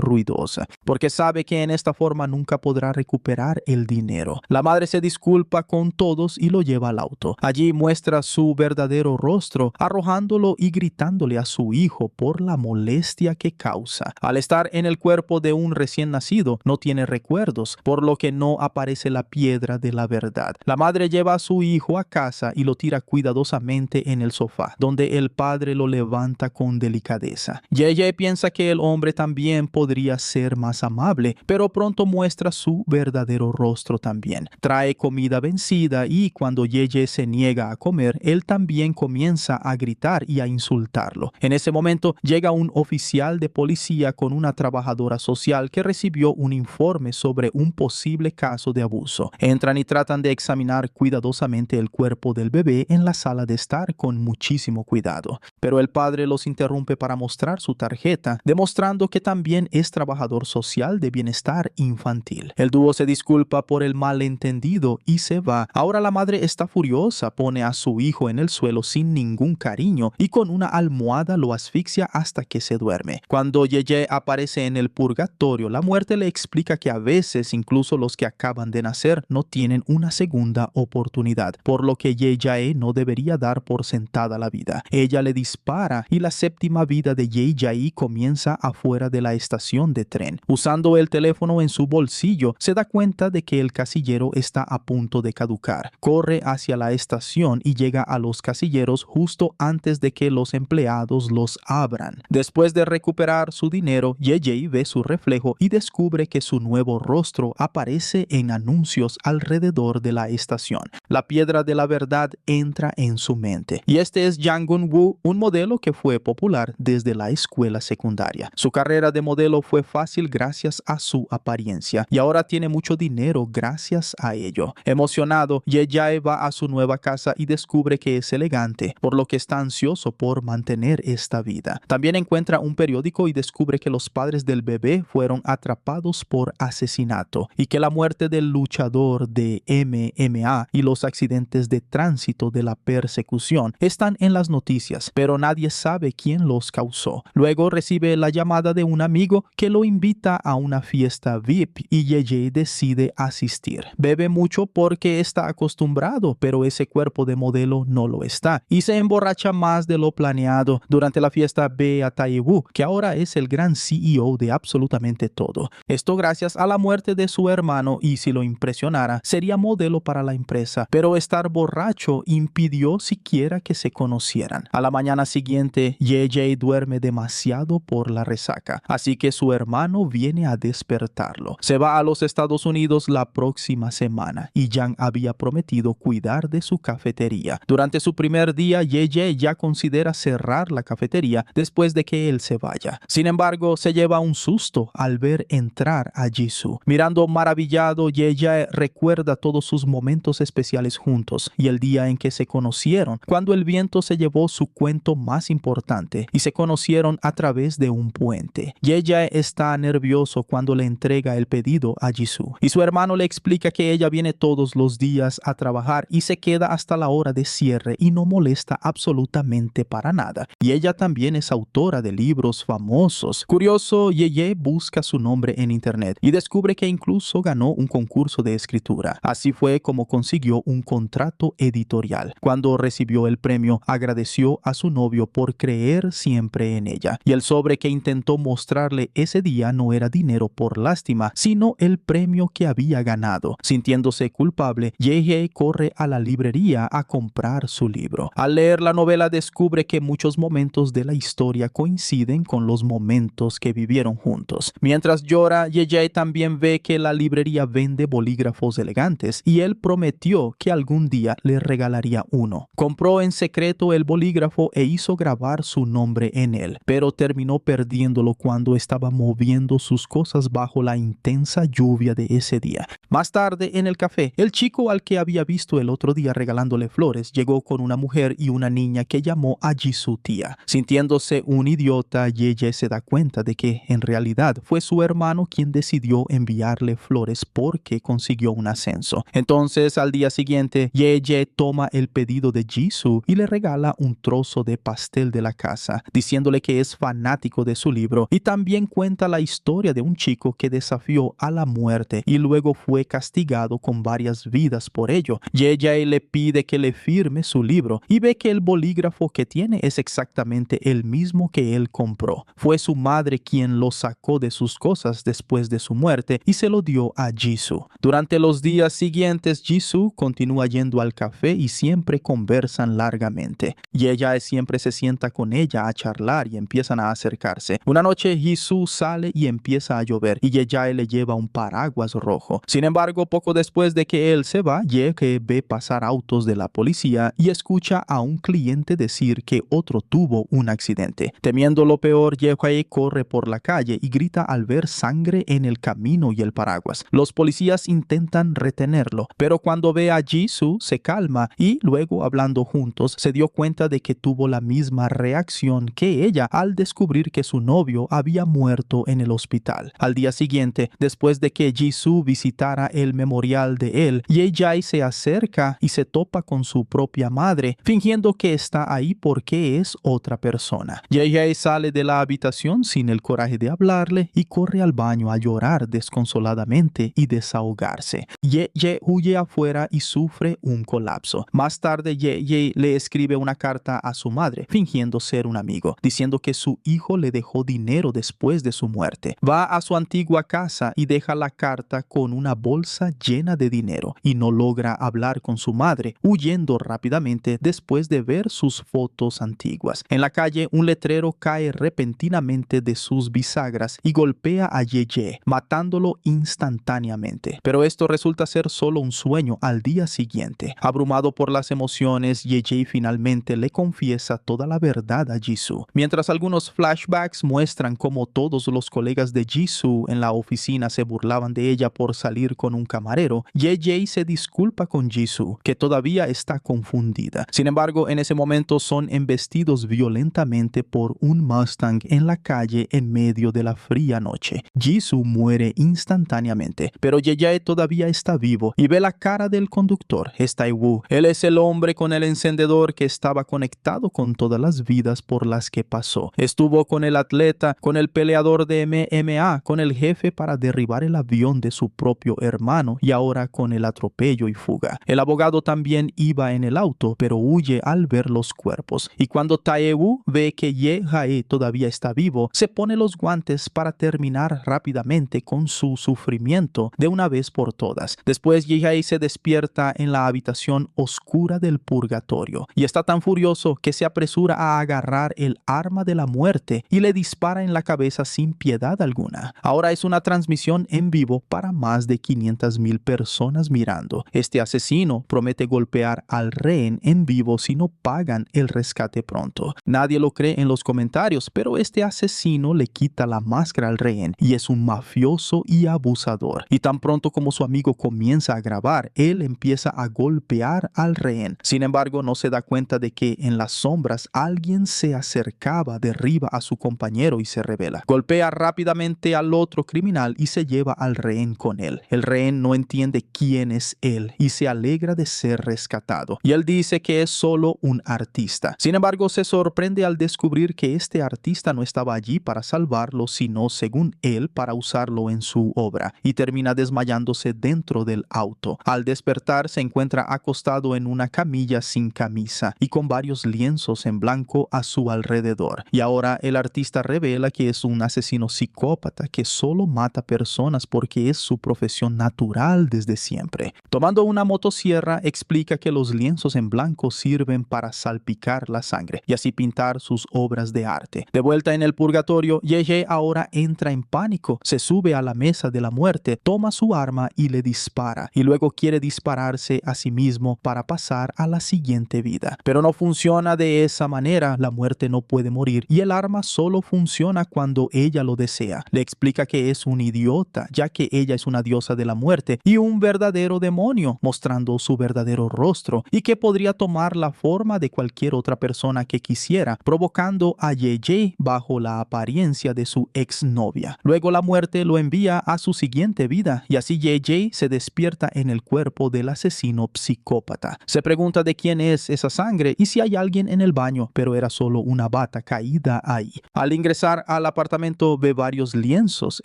ruidosa, porque sabe que en esta forma nunca podrá recuperar el dinero. La madre se disculpa con todos y lo lleva al auto. Allí muestra su verdadero rostro, arrojándolo y gritándole a su hijo por la molestia que causa. Al estar en el cuerpo de un recién nacido, no tiene recuerdos, por lo que no aparece la piedra de la verdad. La madre lleva a su hijo a casa y lo tira cuidadosamente en el sofá, donde el padre lo levanta con delicadeza. Ye piensa que el hombre también podría ser más amable, pero pronto muestra su verdadero rostro también. Trae comida vencida y cuando Ye se niega a comer, él también comienza a gritar y a insultarlo. En ese momento llega un oficial de policía con una trabajadora social que recibió un informe informe sobre un posible caso de abuso. Entran y tratan de examinar cuidadosamente el cuerpo del bebé en la sala de estar con muchísimo cuidado. Pero el padre los interrumpe para mostrar su tarjeta, demostrando que también es trabajador social de bienestar infantil. El dúo se disculpa por el malentendido y se va. Ahora la madre está furiosa, pone a su hijo en el suelo sin ningún cariño y con una almohada lo asfixia hasta que se duerme. Cuando Yeye aparece en el purgatorio, la muerte le explica que a veces incluso los que acaban de nacer no tienen una segunda oportunidad, por lo que Yeye no debería dar por sentada la vida. Ella le dispara y la séptima vida de Yeye comienza afuera de la estación de tren. Usando el teléfono en su bolsillo, se da cuenta de que el casillero está a punto de caducar. Corre hacia la estación y llega a los casilleros justo antes de que los empleados los abran. Después de recuperar su dinero, Yeye ve su reflejo y descubre que su nuevo rostro aparece en anuncios alrededor de la estación. La piedra de la verdad entra en su mente. Y este es Jang Gun-woo, un modelo que fue popular desde la escuela secundaria. Su carrera de modelo fue fácil gracias a su apariencia y ahora tiene mucho dinero gracias a ello. Emocionado, Yeye va a su nueva casa y descubre que es elegante, por lo que está ansioso por mantener esta vida. También encuentra un periódico y descubre que los padres del bebé fueron atrapados por asesinato y que la muerte del luchador de MMA y los accidentes de tránsito de la persecución están en las noticias, pero nadie sabe quién los causó. Luego recibe la llamada de un amigo que lo invita a una fiesta VIP y Yeye decide asistir. Bebe mucho porque está acostumbrado, pero ese cuerpo de modelo no lo está y se emborracha más de lo planeado. Durante la fiesta ve a Tae-woo, que ahora es el gran CEO de absolutamente todo. Esto gracias a la muerte de su hermano y si lo impresionara, sería modelo para la empresa, pero estar borracho impidió siquiera que se conocieran. A la mañana siguiente, Yeye duerme demasiado por la resaca, así que su hermano viene a despertarlo. Se va a los Estados Unidos la próxima semana y Jang había prometido cuidar de su cafetería. Durante su primer día, Yeye ya considera cerrar la cafetería después de que él se vaya. Sin embargo, se lleva un susto al ver entrar a Jisoo. Mirando maravillado, Yeye recuerda todos sus momentos especiales juntos y el día en que se conocieron, cuando el viento se llevó su cuento más importante y se conocieron a través de un puente. Yeye está nervioso cuando le entrega el pedido a Jisoo y su hermano le explica que ella viene todos los días a trabajar y se queda hasta la hora de cierre y no molesta absolutamente para nada. Y ella también es autora de libros famosos. Curioso, Yeye busca su nombre en internet y descubre que incluso ganó un concurso de escritura. Así fue como consiguió un contrato editorial. Cuando recibió el premio, agradeció a su novio por creer siempre en ella. Y el sobre que intentó mostrarle ese día no era dinero por lástima, sino el premio que había ganado. Sintiéndose culpable, Yeye corre a la librería a comprar su libro. Al leer la novela descubre que muchos momentos de la historia coinciden con los momentos que vivieron juntos. Mientras llora, Yeye también ve que la librería vende bolígrafos elegantes y él prometió que algún día le regalaría uno. Compró en secreto el bolígrafo e hizo grabar su nombre en él, pero terminó perdiéndolo cuando estaba moviendo sus cosas bajo la intensa lluvia de ese día. Más tarde, en el café, el chico al que había visto el otro día regalándole flores llegó con una mujer y una niña que llamó a Jisoo tía. Sintiéndose un idiota, Yeye se da cuenta de que en realidad fue su hermano quien decidió enviarle flores porque consiguió un ascenso. Entonces, al día siguiente, Yeye toma el pedido de Jisoo y le regala un trozo de pastel de la casa, diciéndole que es fanático de su libro, y también cuenta la historia de un chico que desafió a la muerte y luego fue castigado con varias vidas por ello. Yeye le pide que le firme su libro y ve que el bolígrafo que tiene es exactamente el mismo que él compró. Fue su madre quien lo sacó de sus cosas después de su muerte y se lo dio a Jisoo. Durante los días siguientes, Jisoo continúa yendo al café y siempre conversan largamente. Y ella siempre se sienta con ella a charlar y empiezan a acercarse. Una noche, Jisoo sale y empieza a llover y Yeye le lleva un paraguas rojo. Sin embargo, poco después de que él se va, Ye ve pasar autos de la policía y escucha a un cliente decir que otro tuvo un accidente. Temiendo lo peor, Ye corre por la calle y grita al ver sangre en el camino y el paraguas. Los policías intentan retenerlo, pero cuando ve a Jisoo se calma y luego, hablando juntos, se dio cuenta de que tuvo la misma reacción que ella al descubrir que su novio había muerto en el hospital. Al día siguiente, después de que Jisoo visitara el memorial de él, Ye se acerca y se topa con su propia madre, fingiendo que está ahí porque es otra persona. Ye sale de la habitación sin el coraje de hablarle y corre al baño a llorar desconsoladamente y desahogarse. Ye huye afuera y sufre un colapso. Más tarde, Ye le escribe una carta a su madre, fingiendo ser un amigo, diciendo que su hijo le dejó dinero después de su muerte. Va a su antigua casa y deja la carta con una bolsa llena de dinero y no logra hablar con su madre, huyendo rápidamente después de ver sus fotos antiguas. En la calle, un letrero cae repentinamente de sus bisagras y golpea a Ye, matándolo instantáneamente. Pero esto resulta ser solo un sueño al día siguiente. Abrumado por las emociones, Ye finalmente le confiesa toda la verdad a Jisoo. Mientras algunos flashbacks muestran cómo todos los colegas de Jisoo en la oficina se burlaban de ella por salir con un camarero, Ye se disculpa con Jisoo, que todavía está confundida. Sin embargo, en ese momento son embestidos violentamente por un Mustang en la calle en medio de la fría noche. Jisoo muere instantáneamente, pero Ye todavía está vivo y ve la cara del conductor, Tae-woo. Él es el hombre con el encendedor que estaba conectado con todas las vidas por las que pasó. Estuvo con el atleta, con el peleador de MMA, con el jefe para derribar el avión de su propio hermano y ahora con el atropello y fuga. El abogado también iba en el auto, pero huye al ver los cuerpos. Y cuando Tae-woo ve que Ye todavía está vivo, se pone los guantes para terminar rápidamente con su sufrimiento de una vez por todas. Después Ye se despierta en la habitación oscura del purgatorio y está tan furioso que se apresura a agarrar el arma de la muerte y le dispara en la cabeza sin piedad alguna. Ahora es una transmisión en vivo para más de 500,000 personas mirando. Este asesino promete golpear al rehén en vivo si no pagan el rescate pronto. Nadie lo cree en los comentarios, pero este asesino le quita la máscara al rehén y es un mafioso y abusador. Y tan pronto como su amigo comienza a grabar, él empieza a golpear al rehén. Sin embargo, no se da cuenta de que en las sombras alguien se acercaba, derriba a su compañero y se revela. Golpea rápidamente al otro criminal y se lleva al rehén con él. El rehén no entiende quién es él y se alegra de ser rescatado. Y él dice que es solo un artista. Sin embargo, se sorprende al descubrir que este artista no estaba allí para salvarlo, sino, según él, para usarlo en su obra, y termina desmayándose dentro del auto. Al despertar, se encuentra acostado en una camilla sin camisa y con varios lienzos en blanco a su alrededor. Y ahora el artista revela que es un asesino psicópata que solo mata personas porque es su profesión natural desde siempre. Tomando una motosierra, explica que los lienzos en blanco sirven para salpicar la sangre y así pintar sus obras de arte. De vuelta en el purgatorio, Ye ahora entra en pánico, se sube a la mesa de la muerte, toma su arma y le dispara, y luego quiere dispararse a sí mismo para pasar a la siguiente vida. Pero no funciona de esa manera, la muerte no puede morir y el arma solo funciona cuando ella lo desea. Le explica que es un idiota, ya que ella es una diosa de la muerte y un verdadero demonio, mostrando su verdadero rostro, y que podría tomar la forma de cualquier otra persona que quisiera, provocando a Ye bajo la apariencia de su exnovia. Luego la muerte lo envía a su siguiente vida y así Ye se despierta en el cuerpo del asesino psicópata. Se pregunta de quién es esa sangre y si hay alguien en el baño, pero era solo una bata caída ahí. Al ingresar al apartamento ve varios lienzos,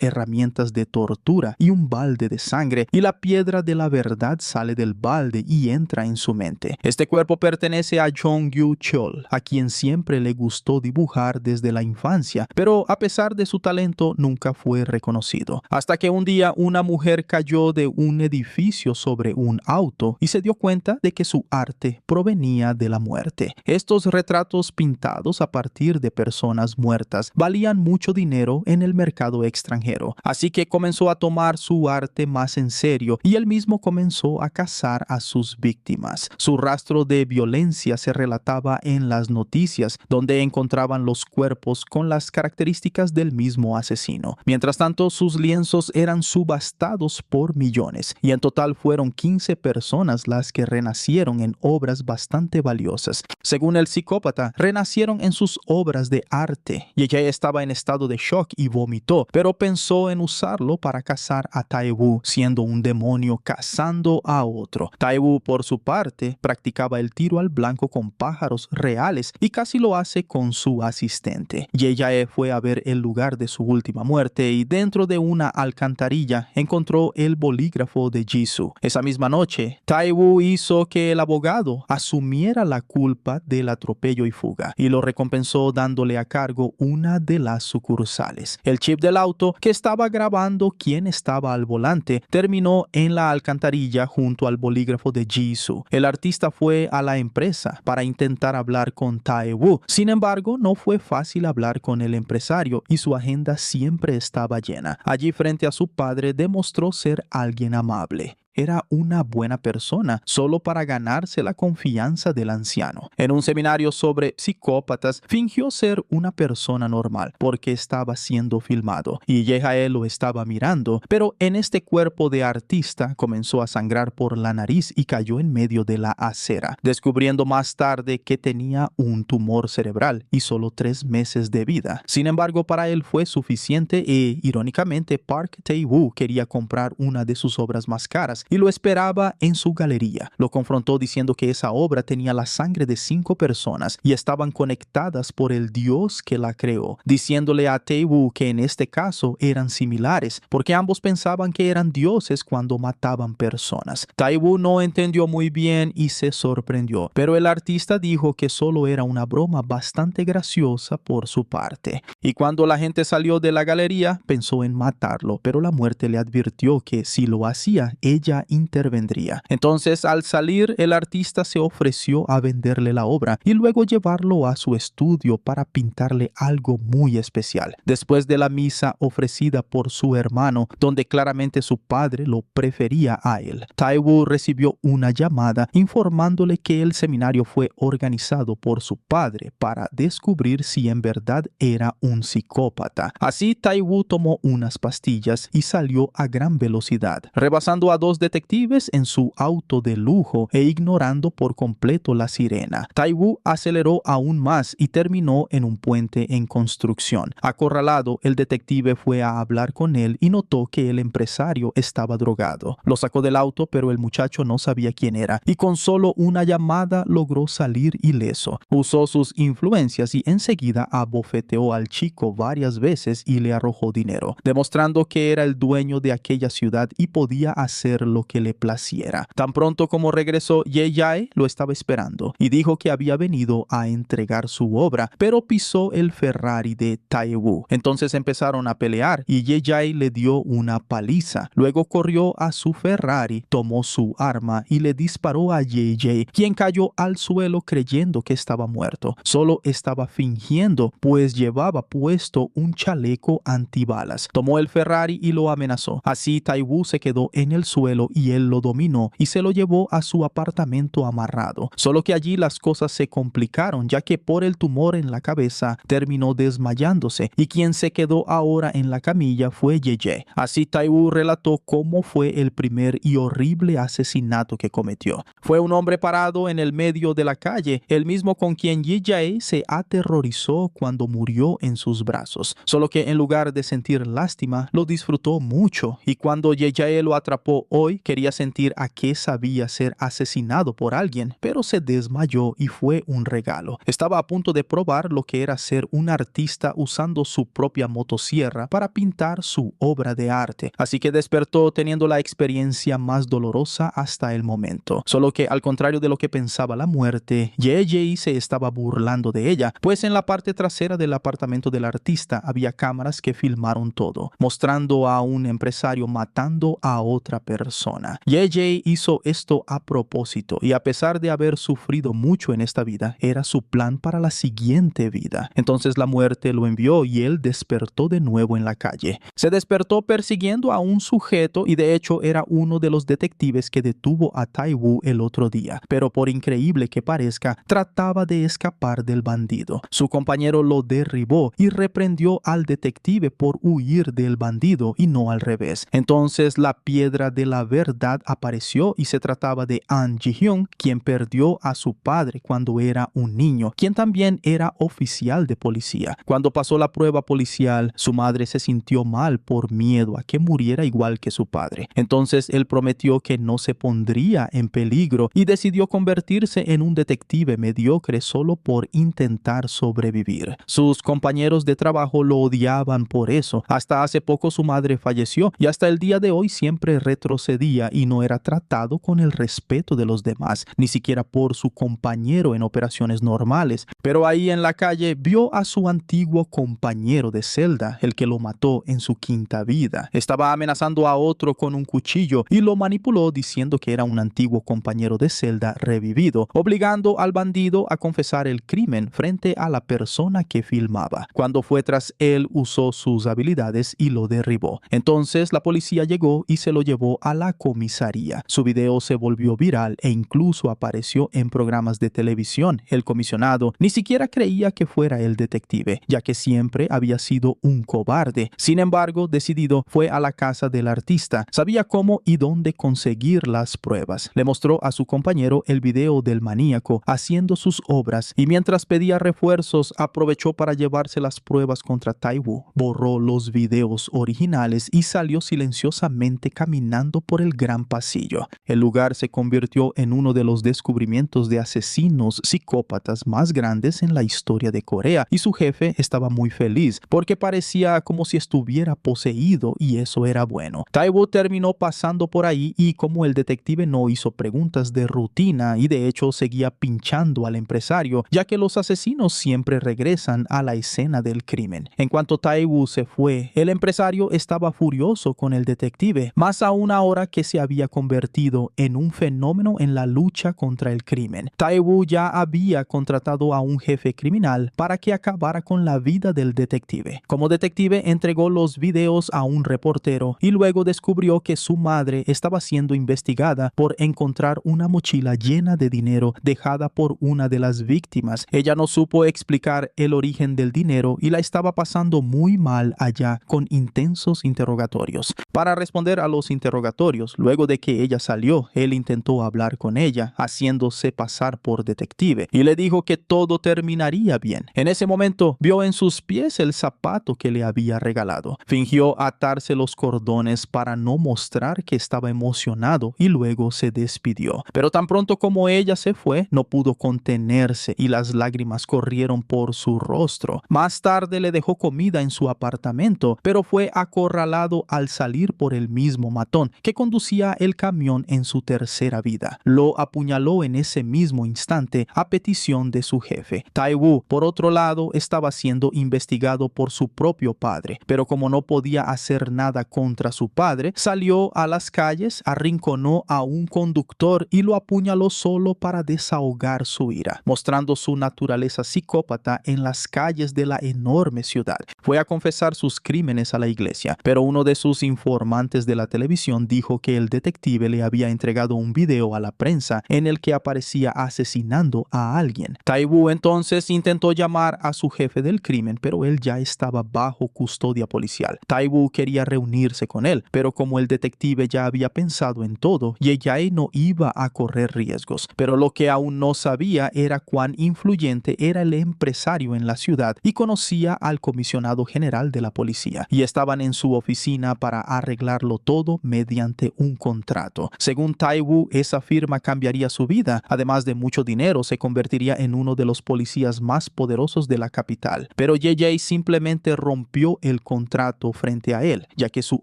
herramientas de tortura y un balde de sangre, y la piedra de la verdad sale del balde y entra en su mente. Este cuerpo pertenece a Jong-Yu Chol, a quien siempre le gustó dibujar desde la infancia, pero a pesar de su talento nunca fue reconocido. Hasta que un día una mujer cayó de un edificio sobre un auto y se dio cuenta de que su arte provenía de la muerte. Estos retratos pintados a partir de personas muertas valían mucho dinero en el mercado extranjero, así que comenzó a tomar su arte más en serio y él mismo comenzó a cazar a sus víctimas. Su rastro de violencia se relataba en las noticias, donde encontraban los cuerpos con las características del mismo asesino. Mientras tanto, sus lienzos eran subastados por millones y en total fueron 15 personas las que renacieron en obras bastante valiosas. Según el psicópata, renacieron en sus obras de arte y ella estaba en estado de shock y vomitó, pero pensó en usarlo para cazar a Tae-woo, siendo un demonio cazando a otro. Tae-woo, por su parte, practicaba el tiro al blanco con pájaros reales y casi lo hace con su asistente. Ye-jae fue a ver el lugar de su última muerte y dentro de una alcantarilla encontró el bolígrafo de Jisoo. Esa misma noche, Tae-woo hizo que el abogado asumiera la culpa del atropello y fuga y lo recompensó dándole a cargo una de las sucursales. El chip del auto que estaba grabando quién estaba al volante terminó en la alcantarilla junto al bolígrafo de Jisoo. El artista fue a la empresa para intentar hablar con Tae-woo. Sin embargo, no fue fácil hablar con el empresario y su agenda siempre estaba llena. Allí, frente a su padre, demostró ser alguien amable. Era una buena persona solo para ganarse la confianza del anciano. En un seminario sobre psicópatas, fingió ser una persona normal porque estaba siendo filmado y Ye-jae lo estaba mirando, pero en este cuerpo de artista comenzó a sangrar por la nariz y cayó en medio de la acera, descubriendo más tarde que tenía un tumor cerebral y solo 3 meses de vida. Sin embargo, para él fue suficiente e, irónicamente, Park Tae-woo quería comprar una de sus obras más caras y lo esperaba en su galería. Lo confrontó diciendo que esa obra tenía la sangre de 5 personas y estaban conectadas por el Dios que la creó, diciéndole a Tae-woo que en este caso eran similares, porque ambos pensaban que eran dioses cuando mataban personas. Tae-woo no entendió muy bien y se sorprendió, pero el artista dijo que solo era una broma bastante graciosa por su parte. Y cuando la gente salió de la galería, pensó en matarlo, pero la muerte le advirtió que si lo hacía, ella intervendría. Entonces, al salir, el artista se ofreció a venderle la obra y luego llevarlo a su estudio para pintarle algo muy especial. Después de la misa ofrecida por su hermano, donde claramente su padre lo prefería a él, Tae-woo recibió una llamada informándole que el seminario fue organizado por su padre para descubrir si en verdad era un psicópata. Así, Tae-woo tomó unas pastillas y salió a gran velocidad, rebasando a 2 detectives en su auto de lujo e ignorando por completo la sirena. Tae-woo aceleró aún más y terminó en un puente en construcción. Acorralado, el detective fue a hablar con él y notó que el empresario estaba drogado. Lo sacó del auto, pero el muchacho no sabía quién era y con solo una llamada logró salir ileso. Usó sus influencias y enseguida abofeteó al chico varias veces y le arrojó dinero, demostrando que era el dueño de aquella ciudad y podía hacer lo que le placiera. Tan pronto como regresó, Ye-jae lo estaba esperando y dijo que había venido a entregar su obra, pero pisó el Ferrari de Tae-woo. Entonces empezaron a pelear y Ye-jae le dio una paliza. Luego corrió a su Ferrari, tomó su arma y le disparó a Ye-jae, quien cayó al suelo creyendo que estaba muerto. Solo estaba fingiendo, pues llevaba puesto un chaleco antibalas. Tomó el Ferrari y lo amenazó. Así Tae-woo se quedó en el suelo y él lo dominó y se lo llevó a su apartamento amarrado. Solo que allí las cosas se complicaron, ya que por el tumor en la cabeza terminó desmayándose y quien se quedó ahora en la camilla fue Ye-jae. Así Tae-woo relató cómo fue el primer y horrible asesinato que cometió. Fue un hombre parado en el medio de la calle, el mismo con quien Ye-jae se aterrorizó cuando murió en sus brazos. Solo que en lugar de sentir lástima, lo disfrutó mucho y cuando Ye-jae lo atrapó hoy, quería sentir a qué sabía ser asesinado por alguien, pero se desmayó y fue un regalo. Estaba a punto de probar lo que era ser un artista usando su propia motosierra para pintar su obra de arte, así que despertó teniendo la experiencia más dolorosa hasta el momento. Solo que al contrario de lo que pensaba la muerte, Ye-jae se estaba burlando de ella, pues en la parte trasera del apartamento del artista había cámaras que filmaron todo, mostrando a un empresario matando a otra persona. persona. JJ hizo esto a propósito y a pesar de haber sufrido mucho en esta vida, era su plan para la siguiente vida. Entonces la muerte lo envió y él despertó de nuevo en la calle. Se despertó persiguiendo a un sujeto y de hecho era uno de los detectives que detuvo a Tai Wu el otro día, pero por increíble que parezca, trataba de escapar del bandido. Su compañero lo derribó y reprendió al detective por huir del bandido y no al revés. Entonces la piedra de la verdad apareció y se trataba de An Ji-hyun, quien perdió a su padre cuando era un niño, quien también era oficial de policía. Cuando pasó la prueba policial, su madre se sintió mal por miedo a que muriera igual que su padre. Entonces él prometió que no se pondría en peligro y decidió convertirse en un detective mediocre solo por intentar sobrevivir. Sus compañeros de trabajo lo odiaban por eso. Hasta hace poco su madre falleció y hasta el día de hoy siempre retrocedía y no era tratado con el respeto de los demás, ni siquiera por su compañero en operaciones normales. Pero ahí en la calle vio a su antiguo compañero de celda, el que lo mató en su quinta vida. Estaba amenazando a otro con un cuchillo y lo manipuló diciendo que era un antiguo compañero de celda revivido, obligando al bandido a confesar el crimen frente a la persona que filmaba. Cuando fue tras él, usó sus habilidades y lo derribó. Entonces la policía llegó y se lo llevó a la comisaría. Su video se volvió viral e incluso apareció en programas de televisión. El comisionado ni siquiera creía que fuera el detective, ya que siempre había sido un cobarde. Sin embargo, decidido, fue a la casa del artista. Sabía cómo y dónde conseguir las pruebas. Le mostró a su compañero el video del maníaco haciendo sus obras y mientras pedía refuerzos, aprovechó para llevarse las pruebas contra Tai Wu. Borró los videos originales y salió silenciosamente caminando por el gran pasillo. El lugar se convirtió en uno de los descubrimientos de asesinos psicópatas más grandes en la historia de Corea y su jefe estaba muy feliz porque parecía como si estuviera poseído y eso era bueno. Tai Wu terminó pasando por ahí y como el detective no hizo preguntas de rutina y de hecho seguía pinchando al empresario, ya que los asesinos siempre regresan a la escena del crimen. En cuanto Tai Wu se fue, el empresario estaba furioso con el detective, más aún ahora que se había convertido en un fenómeno en la lucha contra el crimen. Tai Wu ya había contratado a un jefe criminal para que acabara con la vida del detective. Como detective entregó los videos a un reportero y luego descubrió que su madre estaba siendo investigada por encontrar una mochila llena de dinero dejada por una de las víctimas. Ella no supo explicar el origen del dinero y la estaba pasando muy mal allá con intensos interrogatorios. Para responder a los interrogatorios, luego de que ella salió, él intentó hablar con ella, haciéndose pasar por detective, y le dijo que todo terminaría bien. En ese momento, vio en sus pies el zapato que le había regalado. Fingió atarse los cordones para no mostrar que estaba emocionado y luego se despidió. Pero tan pronto como ella se fue, no pudo contenerse y las lágrimas corrieron por su rostro. Más tarde le dejó comida en su apartamento, pero fue acorralado al salir por el mismo matón que conducía el camión en su tercera vida. Lo apuñaló en ese mismo instante a petición de su jefe. Tai Wu, por otro lado, estaba siendo investigado por su propio padre, pero como no podía hacer nada contra su padre, salió a las calles, arrinconó a un conductor y lo apuñaló solo para desahogar su ira, mostrando su naturaleza psicópata en las calles de la enorme ciudad. Fue a confesar sus crímenes a la iglesia, pero uno de sus informantes de la televisión dijo que el detective le había entregado un video a la prensa en el que aparecía asesinando a alguien. Tai Wu entonces intentó llamar a su jefe del crimen, pero él ya estaba bajo custodia policial. Tai Wu quería reunirse con él, pero como el detective ya había pensado en todo, Ye-jae no iba a correr riesgos. Pero lo que aún no sabía era cuán influyente era el empresario en la ciudad y conocía al comisionado general de la policía, y estaban en su oficina para arreglarlo todo mediante un contrato. Según Tai Wu, esa firma cambiaría su vida. Además de mucho dinero, se convertiría en uno de los policías más poderosos de la capital. Pero Ye-jae simplemente rompió el contrato frente a él, ya que su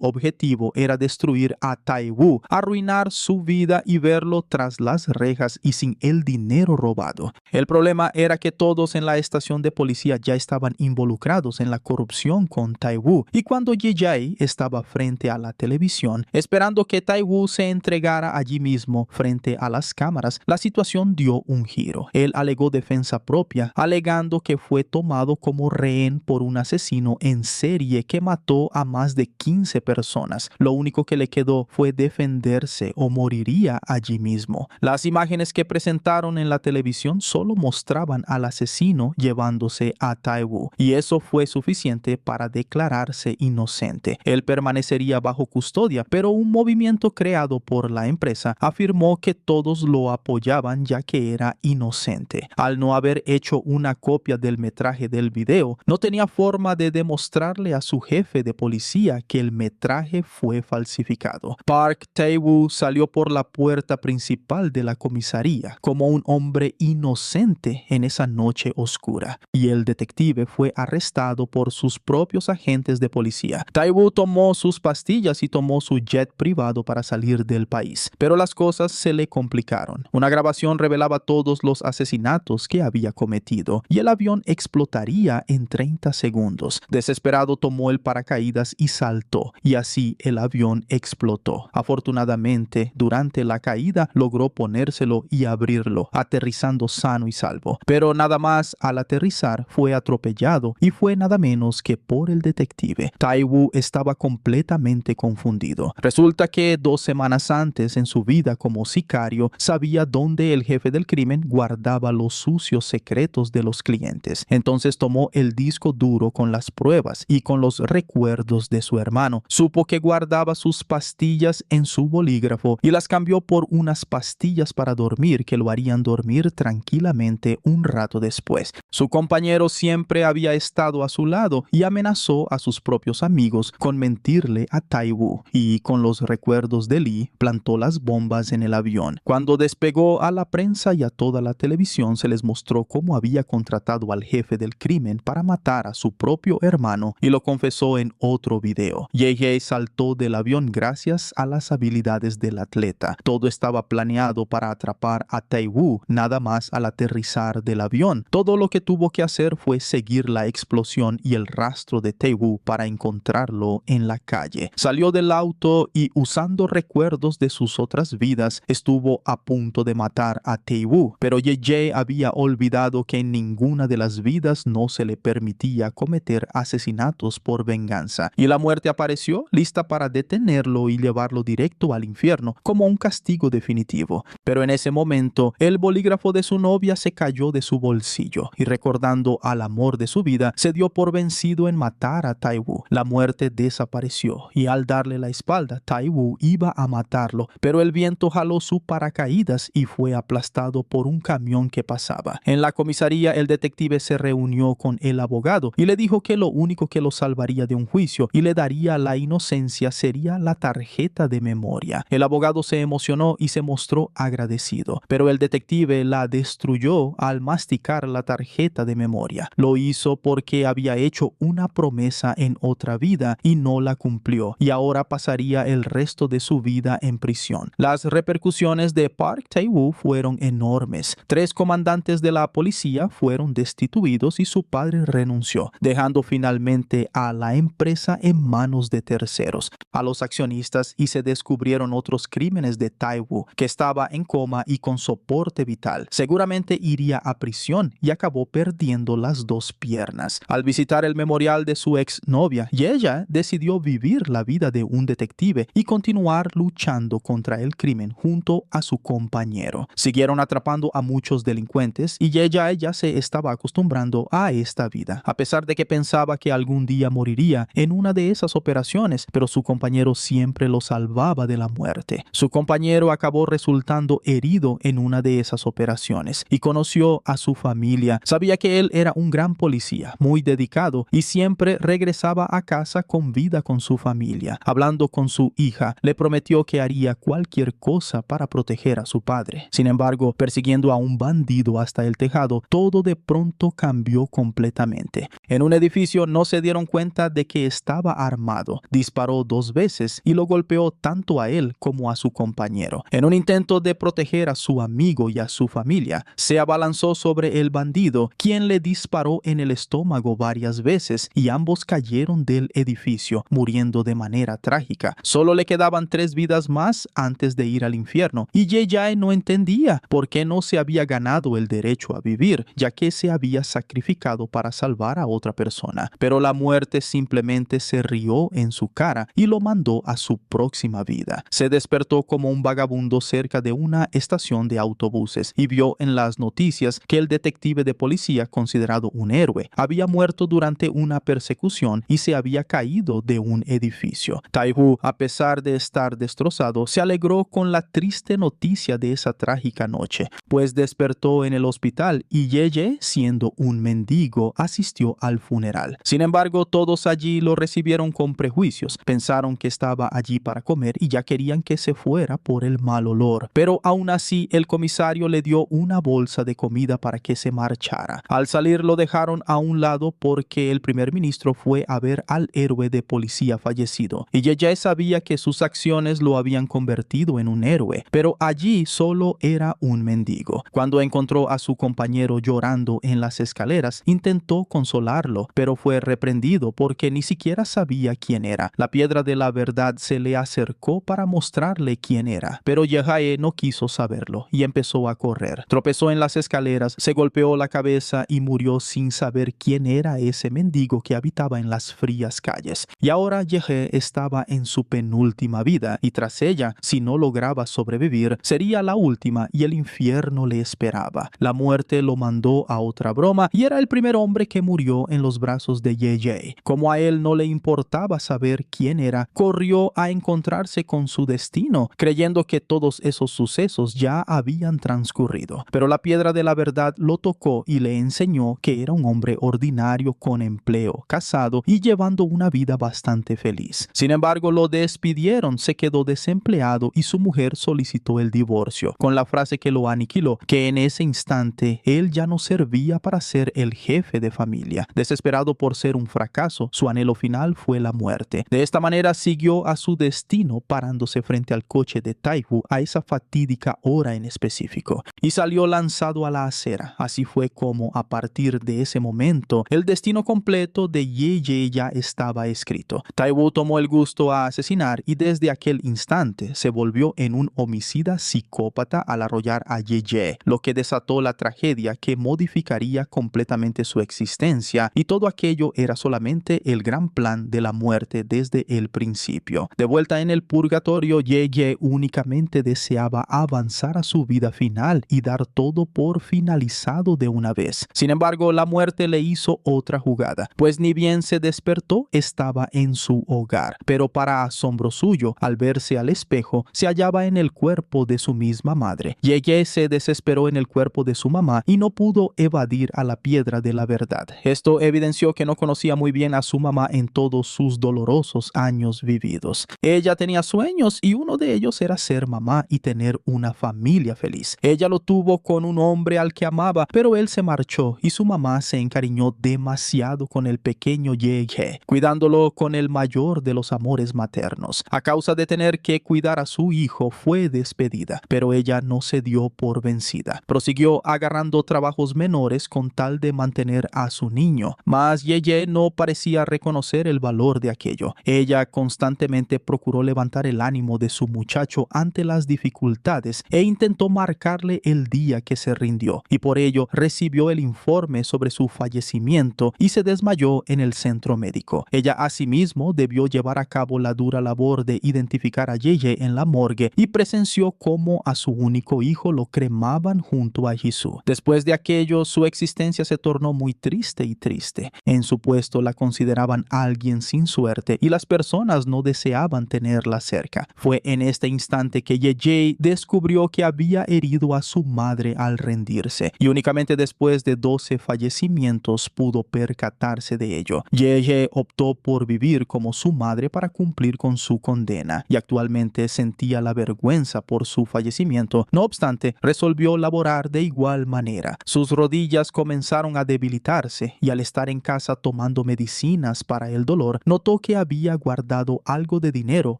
objetivo era destruir a Tai Wu, arruinar su vida y verlo tras las rejas y sin el dinero robado. El problema era que todos en la estación de policía ya estaban involucrados en la corrupción con Tai Wu, y cuando Ye-jae estaba frente a la televisión esperando pidiendo que Tai-Wu se entregara allí mismo frente a las cámaras, la situación dio un giro. Él alegó defensa propia, alegando que fue tomado como rehén por un asesino en serie que mató a más de 15 personas. Lo único que le quedó fue defenderse o moriría allí mismo. Las imágenes que presentaron en la televisión solo mostraban al asesino llevándose a Tai-Wu, y eso fue suficiente para declararse inocente. Él permanecería bajo custodia, pero un movimiento creado por la empresa afirmó que todos lo apoyaban ya que era inocente. Al no haber hecho una copia del metraje del video, no tenía forma de demostrarle a su jefe de policía que el metraje fue falsificado. Park Tae-woo salió por la puerta principal de la comisaría como un hombre inocente en esa noche oscura, y el detective fue arrestado por sus propios agentes de policía. Tai-Woo tomó sus pastillas y tomó su jet privado para salir del país, pero las cosas se le complicaron. Una grabación revelaba todos los asesinatos que había cometido y el avión explotaría en 30 segundos. Desesperado tomó el paracaídas y saltó, y así el avión explotó. Afortunadamente, durante la caída logró ponérselo y abrirlo, aterrizando sano y salvo. Pero nada más al aterrizar fue atropellado, y fue nada menos que por el detective. Tai-Woo estaba completamente confundido. Resulta que 2 semanas antes en su vida como sicario sabía dónde el jefe del crimen guardaba los sucios secretos de los clientes. Entonces tomó el disco duro con las pruebas y con los recuerdos de su hermano. Supo que guardaba sus pastillas en su bolígrafo y las cambió por unas pastillas para dormir que lo harían dormir tranquilamente un rato después. Su compañero siempre había estado a su lado y amenazó a sus propios amigos con mentirle a Tai-Woo, y con los recuerdos de Lee plantó las bombas en el avión. Cuando despegó, a la prensa y a toda la televisión se les mostró cómo había contratado al jefe del crimen para matar a su propio hermano, y lo confesó en otro video. Ye saltó del avión gracias a las habilidades del atleta. Todo estaba planeado para atrapar a Tai-Woo nada más al aterrizar del avión. Todo lo que tuvo que hacer fue seguir la explosión y el rastro de Tai-Woo para encontrarlo en la calle. Salió del auto y, usando recuerdos de sus otras vidas, estuvo a punto de matar a Tai-Woo, pero Ye había olvidado que en ninguna de las vidas no se le permitía cometer asesinatos por venganza, y la muerte apareció lista para detenerlo y llevarlo directo al infierno como un castigo definitivo. Pero en ese momento el bolígrafo de su novia se cayó de su bolsillo, y recordando al amor de su vida, se dio por vencido en matar a Tai-Woo. La muerte desapareció, y al darle la espalda, Tai-Woo iba a matarlo, pero el viento jaló su paracaídas y fue aplastado por un camión que pasaba. En la comisaría, el detective se reunió con el abogado y le dijo que lo único que lo salvaría de un juicio y le daría la inocencia sería la tarjeta de memoria. El abogado se emocionó y se mostró agradecido, pero el detective la destruyó al masticar la tarjeta de memoria. Lo hizo porque había hecho una promesa en otra vida y no la cumplió, y ahora pasaría el resto de su vida en prisión. Las repercusiones de Park Tae-woo fueron enormes. 3 comandantes de la policía fueron destituidos y su padre renunció, dejando finalmente a la empresa en manos de terceros, a los accionistas, y se descubrieron otros crímenes de Tai-Woo, que estaba en coma y con soporte vital. Seguramente iría a prisión y acabó perdiendo las 2 piernas. Al visitar el memorial de su exnovia, ella decidió vivir la vida de un detective y continuar luchando contra el crimen junto a su compañero. Siguieron atrapando a muchos delincuentes y ella ya se estaba acostumbrando a esta vida, a pesar de que pensaba que algún día moriría en una de esas operaciones, pero su compañero siempre lo salvaba de la muerte. Su compañero acabó resultando herido en una de esas operaciones y conoció a su familia. Sabía que él era un gran policía, muy dedicado, y siempre regresaba a casa con vida con su familia. Hablando con su hija, le prometió que haría cualquier cosa para proteger a su padre. Sin embargo, persiguiendo a un bandido hasta el tejado, todo de pronto cambió completamente. En un edificio no se dieron cuenta de que estaba armado. Disparó 2 veces y lo golpeó tanto a él como a su compañero. En un intento de proteger a su amigo y a su familia, se abalanzó sobre el bandido, quien le disparó en el estómago varias veces, y ambos cayeron del edificio, muriendo de manera trágica. Solo le quedaban 3 vidas más antes de ir al infierno, y Ye-Jae no entendía por qué no se había ganado el derecho a vivir, ya que se había sacrificado para salvar a otra persona. Pero la muerte simplemente se rió en su cara y lo mandó a su próxima vida. Se despertó como un vagabundo cerca de una estación de autobuses y vio en las noticias que el detective de policía, considerado un héroe, había muerto durante una persecución y se había caído de un edificio. Tai-Hoo, a pesar de estar destrozado, se alegró con la triste noticia de esa trágica noche, pues despertó en el hospital y Ye-Jae, siendo un mendigo, asistió al funeral. Sin embargo, todos allí lo recibieron con prejuicios. Pensaron que estaba allí para comer y ya querían que se fuera por el mal olor. Pero aún así, el comisario le dio una bolsa de comida para que se marchara. Al salir lo dejaron a un lado porque el primer ministro fue a ver al héroe de policía fallecido. Y Ye-Jae sabía que sus acciones lo habían convertido en un héroe, pero allí solo era un mendigo. Cuando encontró a su compañero llorando en las escaleras, intentó consolarlo, pero fue reprendido porque ni siquiera sabía quién era. La piedra de la verdad se le acercó para mostrarle quién era, pero Ye-Jae no quiso saberlo y empezó a correr. Tropezó en las escaleras, se golpeó la cabeza y murió sin saber quién era ese mendigo que habitaba en las frías calles. Y ahora Ye-Jae estaba en su penúltima vida y tras ella, si no lograba sobrevivir, sería la última y el infierno le esperaba. La muerte lo mandó a otra broma y era el primer hombre que murió en los brazos de Ye-Jae. Como a él no le importaba saber quién era, corrió a encontrarse con su destino, creyendo que todos esos sucesos ya habían transcurrido. Pero la piedra de la verdad lo tocó y le enseñó que era un hombre ordinario con empleo, casado y llevando una vida bastante feliz. Sin embargo, lo despidieron, se quedó desempleado y su mujer solicitó el divorcio, con la frase que lo aniquiló, que en ese instante él ya no servía para ser el jefe de familia. Desesperado por ser un fracaso, su anhelo final fue la muerte. De esta manera siguió a su destino parándose frente al coche de Tai-Hoo a esa fatídica hora en específico y salió lanzado a la acera. Así fue como a partir de ese momento el destino completo de Ye-Jae ya estaba escrito. Tai-Hoo tomó el gusto a asesinar y desde aquel instante se volvió en un homicida psicópata al arrollar a Ye-Jae, lo que desató la tragedia que modificaría completamente su existencia, y todo aquello era solamente el gran plan de la muerte desde el principio. De vuelta en el purgatorio, Ye-Jae únicamente deseaba avanzar a su vida final y dar todo por finalizado de una vez. Sin embargo, la muerte le hizo otra jugada, pues ni bien se despertó, estaba en su hogar, pero para asombro suyo, al verse al espejo, se hallaba en el cuerpo de su misma madre. Ye-Jae se desesperó en el cuerpo de su mamá y no pudo evadir a la piedra de la verdad. Esto evidenció que no conocía muy bien a su mamá en todos sus dolorosos años vividos. Ella tenía sueños y uno de ellos era ser mamá y tener una familia feliz. Ella lo tuvo con un hombre al que amaba, pero él se marchó y su mamá se encariñó demasiado con el pequeño Ye-Jae, cuidándolo con el mayor de los amores maternos. A causa de tener que cuidar a su hijo, fue despedida, pero ella no se dio por vencida. Prosiguió agarrando trabajos menores con tal de mantener a su niño, mas Ye-Jae no parecía reconocer el valor de aquello. Ella constantemente procuró levantar el ánimo de su muchacho ante las dificultades e intentó marcarle el día que se rindió, y por ello recibió el informe sobre su fallecimiento y se desmayó en el centro médico. Ella asimismo debió llevar a cabo la dura labor de identificar a Ye-Jae en la morgue y presenció cómo a su único hijo lo cremaban junto a Jisoo. Después de aquello, su existencia se tornó muy triste y triste. En su puesto la consideraban alguien sin suerte y las personas no deseaban tenerla cerca. Fue en este instante que Ye-Jae descubrió que había herido a su madre al rendirse, y únicamente después de 12 fallecimientos pudo percatarse de ello. Ye-Jae optó por vivir como su madre para cumplir con su condena, y actualmente sentía la vergüenza por su fallecimiento. No obstante, resolvió laborar de igual manera. Sus rodillas comenzaron a debilitarse y al estar en casa tomando medicinas para el dolor, notó que había guardado algo de dinero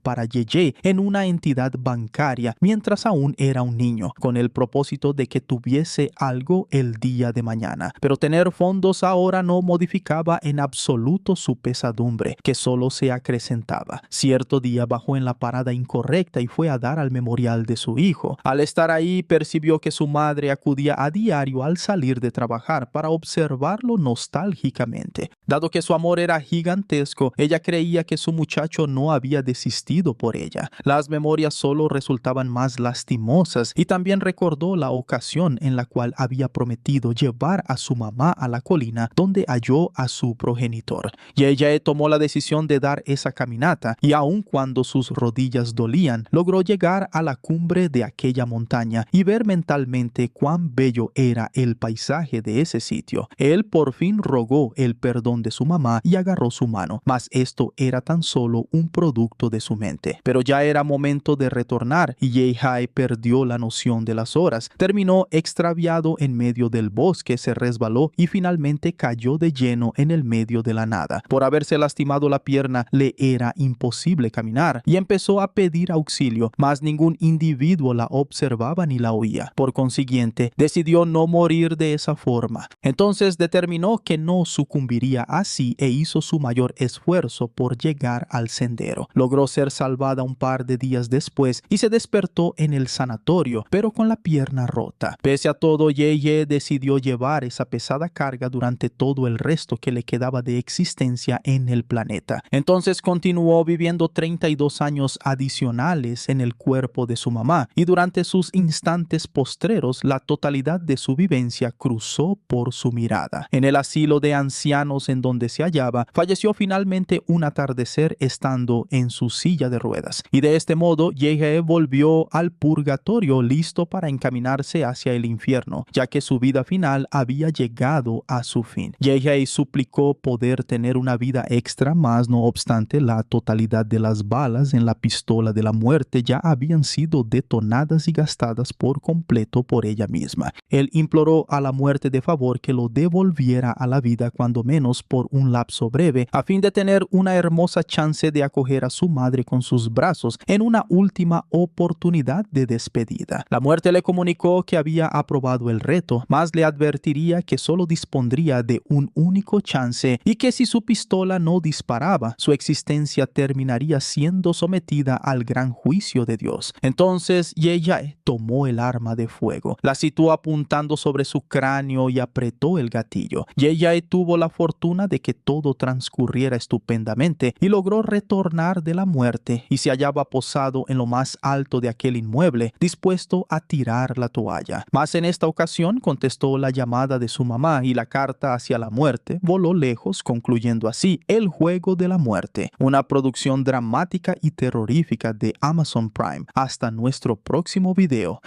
para Ye-Jae en una entidad bancaria mientras aún era un niño, con el propósito de que tuviese algo el día de mañana. Pero tener fondos ahora no modificaba en absoluto su pesadumbre, que solo se acrecentaba. Cierto día ella bajó en la parada incorrecta y fue a dar al memorial de su hijo. Al estar ahí, percibió que su madre acudía a diario al salir de trabajar para observarlo nostálgicamente. Dado que su amor era gigantesco, ella creía que su muchacho no había desistido por ella. Las memorias solo resultaban más lastimosas y también recordó la ocasión en la cual había prometido llevar a su mamá a la colina donde halló a su progenitor. Y ella tomó la decisión de dar esa caminata y aun cuando sus rodillas dolían, logró llegar a la cumbre de aquella montaña y ver mentalmente cuán bello era el paisaje de ese sitio. Él por fin rogó el perdón de su mamá y agarró su mano, mas esto era tan solo un producto de su mente. Pero ya era momento de retornar y Yehi perdió la noción de las horas. Terminó extraviado en medio del bosque, se resbaló y finalmente cayó de lleno en el medio de la nada. Por haberse lastimado la pierna, le era imposible caminar y empezó a pedir auxilio, mas ningún individuo la observaba ni la oía. Por consiguiente, decidió no morir de esa forma. Entonces determinó que no sucumbiría así e hizo su mayor esfuerzo por llegar al sendero. Logró ser salvada un par de días después y se despertó en el sanatorio, pero con la pierna rota. Pese a todo, Yeye decidió llevar esa pesada carga durante todo el resto que le quedaba de existencia en el planeta. Entonces continuó viviendo 32 años adicionales en el cuerpo de su mamá y durante sus instantes postreros la totalidad de su vivencia cruzó por su mirada. En el asilo de ancianos en donde se hallaba, falleció finalmente un atardecer estando en su silla de ruedas. Y de este modo, Yehe volvió al purgatorio listo para encaminarse hacia el infierno, ya que su vida final había llegado a su fin. Yehe suplicó poder tener una vida extra, mas no obstante, la totalidad de las balas en la pistola de la muerte ya habían sido detonadas y gastadas por completo por ella misma. Él imploró a la muerte de favor que lo devolviera a la vida cuando menos por un lapso breve, a fin de tener una hermosa chance de acoger a su madre con sus brazos en una última oportunidad de despedida. La muerte le comunicó que había aprobado el reto, mas le advertiría que solo dispondría de un único chance y que si su pistola no disparaba, su existencia terminaría siendo sometida al gran juicio de Dios. Entonces Yehi tomó el arma de fuego, la situó apuntando sobre su cráneo y apretó el gatillo. Yehi tuvo la fortuna de que todo transcurriera estupendamente y logró retornar de la muerte y se hallaba posado en lo más alto de aquel inmueble, dispuesto a tirar la toalla. Mas en esta ocasión contestó la llamada de su mamá y la carta hacia la muerte voló lejos, concluyendo así El juego de la muerte, una producción dramática y terrorífica de Amazon Prime. Hasta nuestro próximo video.